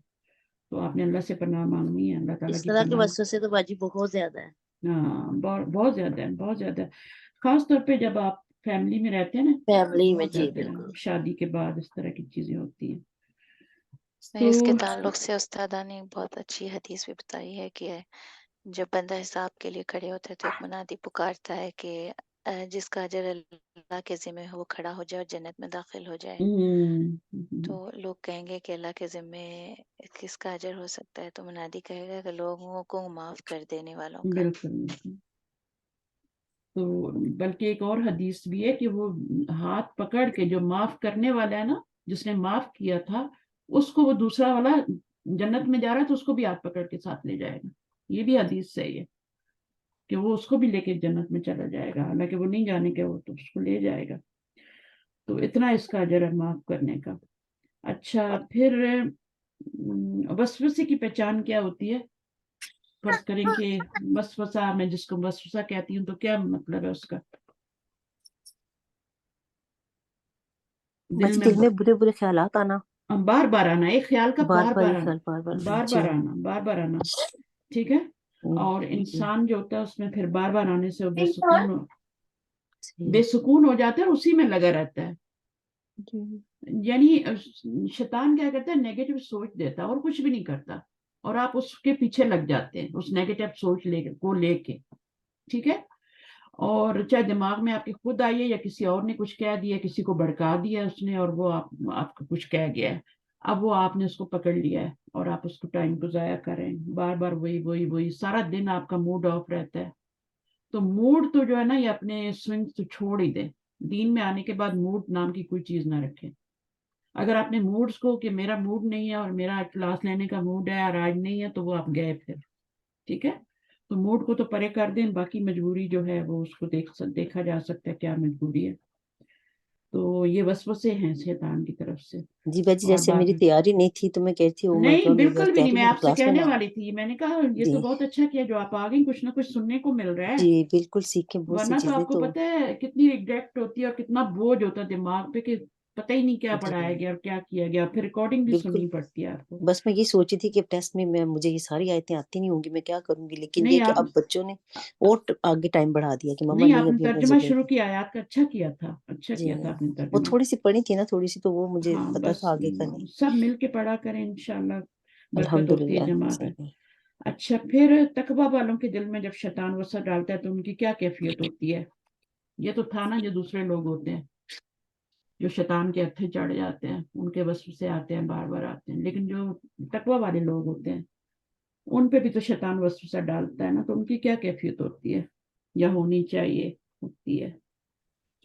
تو آپ نے اللہ سے پناہ مانگنی ہے، اللہ تعالیٰ اس کی طرح کے پناہ. وسوسے تو باجی بہت زیادہ ہے. ہاں، بہت زیادہ ہے، بہت زیادہ ہے. خاص طور پہ جب آپ فیملی میں رہتے ہیں نا، فیملی میں، بہت جی زیادہ ہے. بالکل. شادی کے بعد اس طرح کی چیزیں ہوتی ہیں. نہیں، اس کے تو تعلق سے استادہ نے بہت اچھی حدیث بھی بتائی ہے کہ جب بندہ حساب کے لیے کھڑے ہوتا ہے تو ایک منادی پکارتا ہے کہ جس کا اجر اللہ کے ذمہ ہو وہ کھڑا ہو جائے اور جنت میں داخل ہو جائے. تو لوگ کہیں گے کہ اللہ کے ذمہ کس کا اجر ہو سکتا ہے؟ تو منادی کہے گا کہ لوگوں کو معاف کر دینے والوں کا. بالکل. تو بلکہ ایک اور حدیث بھی ہے کہ وہ ہاتھ پکڑ کے، جو معاف کرنے والا ہے نا، جس نے معاف کیا تھا، اس کو وہ دوسرا والا جنت میں جا رہا ہے تو اس کو بھی ہاتھ پکڑ کے ساتھ لے جائے گا. یہ بھی حدیث صحیح ہے کہ وہ اس کو بھی لے کے جنت میں چلا جائے گا، حالانکہ وہ نہیں جانے کے، وہ تو اس کو لے جائے گا. تو اتنا اس کا اجر ہے معاف کرنے کا. اچھا، پھر وسوسے کی پہچان کیا ہوتی ہے؟ فرض کریں کہ وسوسہ، میں جس کو وسوسہ کہتی ہوں، تو کیا مطلب ہے اس کا؟ بچ دل میں برے برے خیالات آنا، بار بار آنا، ایک خیال کا بار بار بار بار یہ آنا، خیال بار بار بار جی بار آنا، بار بار آنا، ٹھیک ہے. اور انسان جو ہوتا ہے اس میں پھر بار بار آنے سے وہ بے سکون ہو جاتا ہے اور اسی میں لگا رہتا ہے. یعنی شیطان کیا کرتا ہے؟ نیگیٹو سوچ دیتا ہے اور کچھ بھی نہیں کرتا، اور آپ اس کے پیچھے لگ جاتے ہیں اس نیگیٹو سوچ کو لے کے، ٹھیک ہے. اور چاہے دماغ میں آپ کے خود آئیے یا کسی اور نے کچھ کہہ دیا، کسی کو بھڑکا دیا اس نے، اور وہ آپ کو کچھ کہہ گیا ہے. اب وہ آپ نے اس کو پکڑ لیا ہے اور آپ اس کو ٹائم کو ضائع کریں، بار بار وہی سارا دن آپ کا موڈ آف رہتا ہے. تو موڈ تو جو ہے نا، یہ اپنے سوئنگ تو چھوڑ ہی دیں. دین میں آنے کے بعد موڈ نام کی کوئی چیز نہ رکھیں. اگر آپ نے موڈس کو کہ میرا موڈ نہیں ہے اور میرا کلاس لینے کا موڈ ہے اور آج نہیں ہے، تو وہ آپ گئے پھر، ٹھیک ہے. تو موڈ کو تو پرے کر دیں، باقی مجبوری جو ہے وہ اس کو دیکھا جا سکتا ہے کیا مجبوری ہے. تو یہ وسوسے ہیں شیطان کی طرف سے. جی باجی، اور جیسے بعد میری تیاری نہیں تھی تو میں کہتی تھی عمر نہیں، کو بالکل بھی نہیں، تحریک میں میں آپ سے کلاس کہنے میں والی تھی. میں نے کہا یہ جی تو بہت اچھا کیا جو آپ آ گئی، کچھ نہ کچھ سننے کو مل رہا ہے. جی بالکل سیکھیں بہت سی ورنہ تو چیزیں آپ کو پتہ ہے کتنی ریگریٹ ہوتی ہے اور کتنا بوجھ ہوتا ہے دماغ پہ کہ پتہ ہی نہیں کیا جی پڑھایا گیا اور کیا کیا گیا. پھر ریکارڈنگ بھی بالکل. سننی پڑتی ہے آپ کو. بس میں یہ سوچی تھی کہ ٹیسٹ میں مجھے یہ ساری آیتیں آتی نہیں ہوں گی، میں کیا کروں گی، لیکن یہ نہیں، کہ آپ اب بچوں نے اور آگے ٹائم بڑھا دیا کہ ماما نہیں، آپ نہیں نے ابھی ہمیں ترجمہ ضرورت شروع ہے. کیا، آیات کا اچھا کیا تھا، اچھا جی کیا تھا آپ نے وہ ترجمہ. تھوڑی سی پڑھی تھی نا، تھوڑی سی تو وہ مجھے ہاں، پتا بس تھا آگے کا نہیں. سب مل کے پڑھا کریں، انشاءاللہ برکت ہوتی ہے الحمدللہ. جماعت میں. صحیح. اچھا، پھر تقویٰ والوں کے دل میں جب شیطان وسوسہ ڈالتا ہے تو ان کی کیا کیفیت ہوتی ہے؟ یہ تو تھا نا جو دوسرے لوگ ہوتے ہیں جو شیطان کے ہتھے چڑھ جاتے ہیں، ان کے وسوسے آتے ہیں، بار بار آتے ہیں. لیکن جو تقویٰ والے لوگ ہوتے ہیں ان پہ بھی تو شیطان وسوسہ ڈالتا ہے نا، تو ان کی کیا کیفیت ہوتی ہے یا ہونی چاہیے، ہوتی ہے؟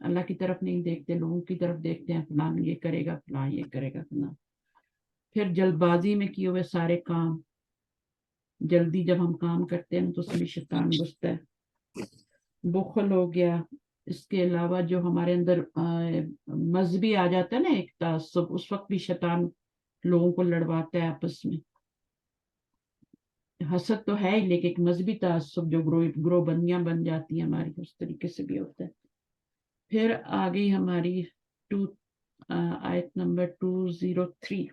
اللہ کی طرف نہیں دیکھتے, لوگوں کی طرف دیکھتے ہیں, فلاں یہ کرے گا, فلاں یہ کرے گا, فلاں. پھر جلد بازی میں کیے ہوئے سارے کام, جلدی جب ہم کام کرتے ہیں تو اس میں شیطان گھستا ہے. بخل ہو گیا. اس کے علاوہ جو ہمارے اندر مذہبی آ جاتا ہے نا ایک تعصب, اس وقت بھی شیطان لوگوں کو لڑواتا ہے آپس میں. حسد تو ہے ہی, لیکن ایک مذہبی تعصب جو گروہ بندیاں بن جاتی ہیں ہماری, اس طریقے سے بھی ہوتا ہے. پھر آ گئی ہماری آیت نمبر 203.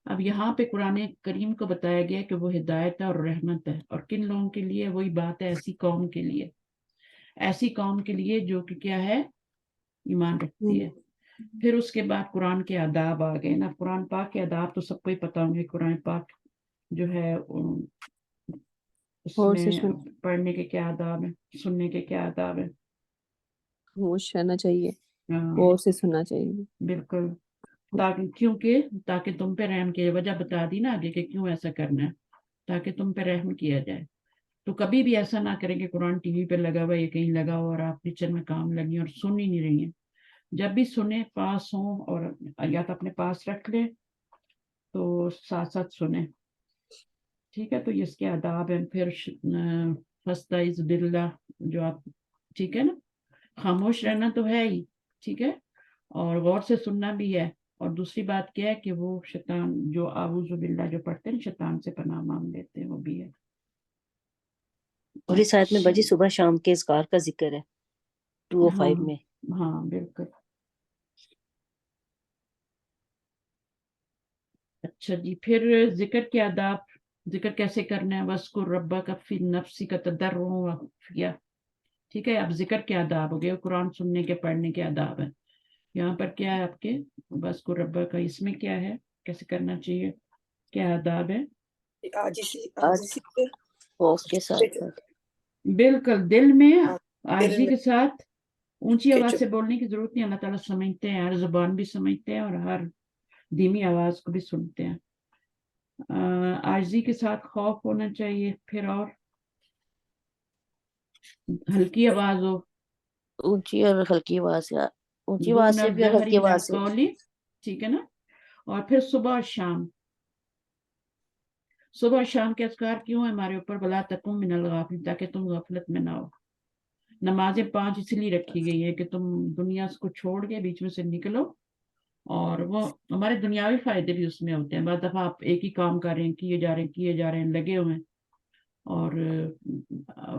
اب یہاں پہ قرآن کریم کو بتایا گیا کہ وہ ہدایت ہے اور رحمت ہے, اور کن لوگوں کے لیے؟ وہی بات ہے, ایسی قوم کے لیے, ایسی قوم کے لیے جو کہ کیا ہے, ایمان رکھتی ہے. پھر اس کے بعد قرآن کے آداب آ گئے نا. قرآن پاک کے آداب تو سب کو ہی پتہ ہوں گے. قرآن پاک جو ہے اس اور میں سے پڑھنے کے کیا آداب ہیں, سننے کے کیا آداب ہیں. خاموش رہنا چاہیے, ہاں غور سے سننا چاہیے. بالکل. تاکہ تم پہ رحم کیا, وجہ بتا دی نا آگے کہ کیوں ایسا کرنا ہے, تاکہ تم پہ رحم کیا جائے. تو کبھی بھی ایسا نہ کریں کہ قرآن ٹی وی پہ لگا ہوا یا کہیں لگا ہو اور آپ کچن میں کام لگی اور سن ہی نہیں رہی ہیں. جب بھی سنیں پاس ہوں, اور یا تو اپنے پاس رکھ لیں تو ساتھ ساتھ سنیں. ٹھیک ہے, تو یہ اس کے آداب ہیں. پھر فاستعذ باللہ, جو آپ ٹھیک ہے نا, خاموش رہنا تو ہے ہی, ٹھیک ہے, اور غور سے سننا بھی ہے. اور دوسری بات کیا ہے کہ وہ شیطان جو اعوذ باللہ جو پڑھتے ہیں, شیطان سے پناہ مانگ لیتے ہیں, وہ بھی ہے. اور اس آیت میں بجی صبح شام کے اذکار کا ذکر ہے 205 میں. ہاں بالکل. اچھا جی, پھر ذکر کے آداب, ذکر کیسے کرنا ہے. وَاذْكُرْ رَبَّكَ فِي نَفْسِكَ تَضَرُّعًا وَخُفْيًا. ٹھیک ہے, اب ذکر کے آداب ہو گئے, قرآن سننے کے پڑھنے کے آداب ہیں. یہاں پر کیا ہے آپ کے وَاذْكُرْ رَبَّكَ, اس میں کیا ہے, کیسے کرنا چاہیے, کیا آداب ہے. عاجزی سے خوف کے ساتھ ساتھ بالکل, دل میں دل عاجزی میں کے ساتھ, اونچی کہ آواز سے بولنے کی ضرورت نہیں. اللہ تعالیٰ سمجھتے ہیں, ہر زبان بھی سمجھتے ہیں, اور ہر دھیمی آواز کو بھی سنتے ہیں. عاجزی کے ساتھ خوف ہونا چاہیے. پھر اور ہلکی آواز ہو, اونچی اور ہلکی آواز سے, اونچی دون آواز سے بھی اور الجہر ہلکی من آواز سے. القول, ٹھیک ہے نا. اور پھر صبح اور شام, صبح اور شام کے اذکار کیوں ہیں ہمارے اوپر؟ وَلَا تَكُن مِّنَ الْغَافِلِينَ, تاکہ تم غفلت میں نہ ہو. نمازیں 5 اس لیے رکھی گئی ہیں کہ تم دنیا کو چھوڑ کے بیچ میں سے نکلو, اور وہ ہمارے دنیاوی فائدے بھی اس میں ہوتے ہیں. بعض دفعہ آپ ایک ہی کام کر رہے ہیں, کیے جا رہے ہیں, لگے ہوئے ہیں, اور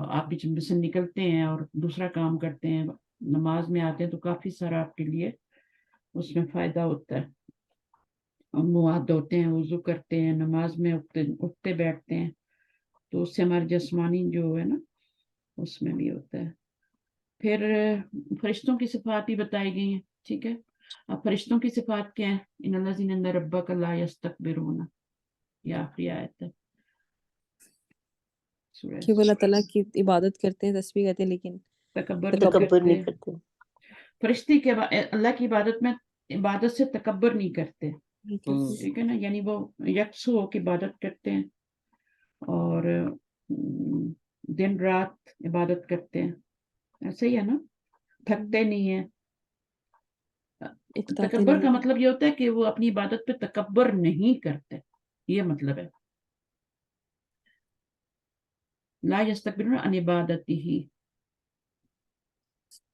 آپ بیچ میں سے نکلتے ہیں اور دوسرا کام کرتے ہیں, نماز میں آتے ہیں, تو کافی سارا آپ کے لیے اس میں فائدہ ہوتا ہے. منہ دھوتے ہیں, وضو کرتے ہیں, نماز میں اٹھتے بیٹھتے ہیں, تو اس سے ہمارے جسمانی جو ہے نا اس میں بھی ہوتا ہے. پھر فرشتوں کی صفات بھی بتائی گئی ہیں. ٹھیک ہے, اب فرشتوں کی صفات کیا ہیں؟ ان الذین عند ربک لا یستکبرون, یہ آخری آیت ہے سورہ کہ وہ اللہ تعالیٰ کی عبادت کرتے ہیں, تسبیح کرتے ہیں, لیکن تکبر نہیں تکبر نہیں کرتے. کرتے. فرشتے کے اللہ کی عبادت سے تکبر نہیں کرتے. ٹھیک ہے نا, یعنی وہ یکسو ہو کے عبادت کرتے ہیں, اور دن رات عبادت کرتے ہیں. ایسے ہی ہے نا, تھکتے نہیں ہیں. اکتاتے تکبر نہیں کا ہیں. مطلب یہ ہوتا ہے کہ وہ اپنی عبادت پہ تکبر نہیں کرتے, یہ مطلب ہے. لا یستکبرون عن عبادتہ,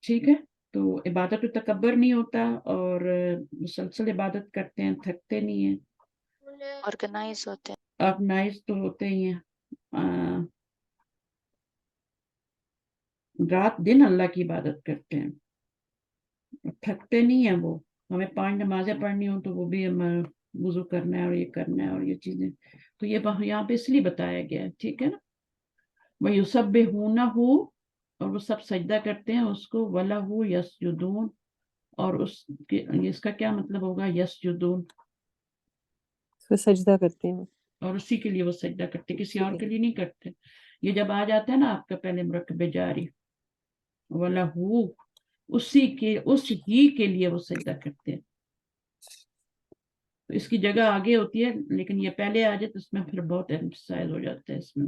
ٹھیک ہے. تو عبادت پہ تکبر نہیں ہوتا, اور مسلسل عبادت کرتے ہیں, تھکتے نہیں ہیں. آرگنائز ہوتے ہیں. آرگنائز تو ہوتے ہی ہیں, رات دن اللہ کی عبادت کرتے ہیں, تھکتے نہیں ہیں. وہ ہمیں 5 نمازیں پڑھنی ہوں تو وہ بھی ہمیں وضو کرنا ہے, اور یہ کرنا ہے, اور یہ چیزیں, تو یہ یہاں پہ اس لیے بتایا گیا ہے. ٹھیک ہے نا. وَيُسَبِّحُونَهُ, اور وہ سب سجدہ کرتے ہیں اس کو. وَلَهُ يَسْجُدُونَ, اور اس کا کیا مطلب ہوگا؟ یسجدون, پھر سجدہ کرتے ہیں. اور اسی کے لیے وہ سجدہ کرتے, کسی اور کے لیے نہیں کرتے. یہ جب آ جاتا ہے نا آپ کا پہلے مرکب جاری, وَلَهُ, اس ہی کے لیے وہ سجدہ کرتے ہیں. تو اس کی جگہ آگے ہوتی ہے, لیکن یہ پہلے آ جائے تو اس میں پھر بہت ایمفسائز ہو جاتا ہے اس میں.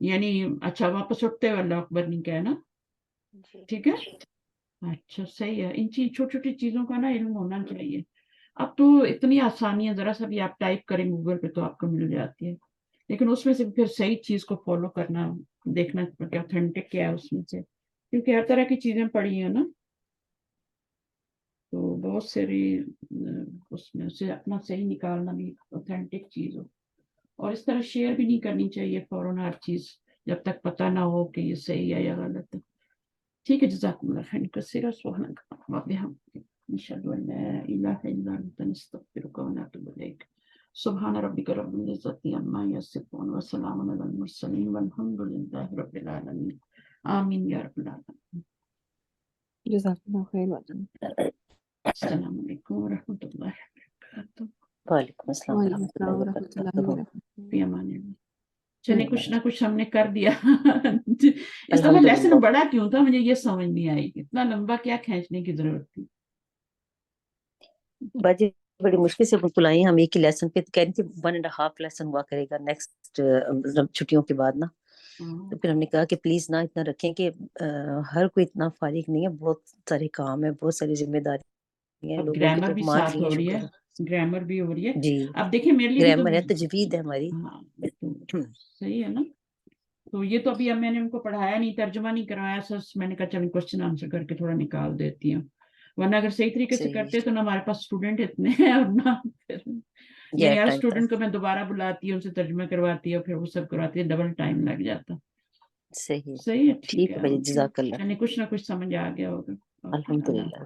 یعنی اچھا واپس اٹھتے ہوئے اللہ اکبر نہیں کہنا، جی ٹھیک ہے؟ اچھا صحیح ہے، ان چھوٹی چھوٹی چیزوں کا نا علم ہونا چاہیے. اب تو اتنی آسانی ہے، ذرا سا بھی آپ ٹائپ کریں گوگل پہ تو آپ کو مل جاتی ہے، لیکن اس میں سے پھر صحیح چیز کو فالو کرنا، دیکھنا کہ اوتھینٹک کیا ہے اس میں سے، کیونکہ ہر طرح کی چیزیں پڑی ہیں نا، تو بہت ساری اس میں سے اپنا صحیح نکالنا بھی اوتھینٹک چیز ہو. اور اس طرح شیئر بھی نہیں کرنی چاہیے فوراً ہر چیز، جب تک پتہ نہ ہو کہ یہ صحیح ہے یا غلط ہے. ٹھیک ہے، جزاکم اللہ خیر کثیرا، سبحانک اللہم وبحمدک، نشہد ان لا الہ الا انت نستغفرک ونتوب الیک. سبحان ربک رب العزۃ عما یصفون وسلام علی المرسلین والحمد للہ رب العالمین. آمین یا رب العالمین. جزاک اللہ خیر. السلام علیکم ورحمۃ اللہ وبرکاتہ. وعلیکم السلام وعلیکم ورحمۃ اللہ السلام ورحمۃ اللہ وبرکاتہ. وبرکاتہ. فی امان اللہ. چلے ہوں. کچھ نہ کچھ ہم نے کر دیا. اس دفعہ الحمدللہ. لیسن بڑا کیوں تھا مجھے یہ سمجھ نہیں آئی، اتنا لمبا کیا کھینچنے کی ضرورت تھی. باجی بڑی مشکل سے بلائیں ہم ایک ہی لیسن پہ، کہہ رہی تھی 1.5 لیسن ہوا کرے گا نیکسٹ چھٹیوں کے بعد نا. تو پھر ہم نے کہا کہ پلیز نہ اتنا رکھیں کہ ہر کوئی اتنا فارغ نہیں ہے، بہت سارے کام ہے، بہت ساری ذمہ داری ہیں اب لوگوں کی، گرامر تو بھی مان ساتھ لیے ہو رہی ہے، شکر ہے. گرامر بھی ہو رہی ہے. جی اب دیکھیں میرے لیے بھی تو گرامر ہے، تجوید ہے ہماری. ہاں تو صحیح ہے نا. تو یہ تو ابھی اب میں نے ان کو پڑھایا نہیں، ترجمہ نہیں کروایا، سر میں نے کہا چل کوشچن آنسر کر کے تھوڑا نکال دیتی ہوں، ورنہ اگر صحیح طریقے سے صحیح. کرتے تو نہ ہمارے پاس اسٹوڈنٹ اتنے ہیں اور نہ پھر یا یعنی ہر ٹائم تھا. اسٹوڈنٹ کو میں دوبارہ بلاتی ہوں، ان سے ترجمہ کرواتی ہے، پھر وہ سب کرواتی ہے، ڈبل ٹائم لگ جاتا. صحیح. صحیح ہے، ٹھیک ٹھیک ہے، ہے باجی، اوکے. جزاک اللہ. یعنی کچھ نہ کچھ سمجھ آ گیا ہوگا. اوکے، اللہ الحمدللہ.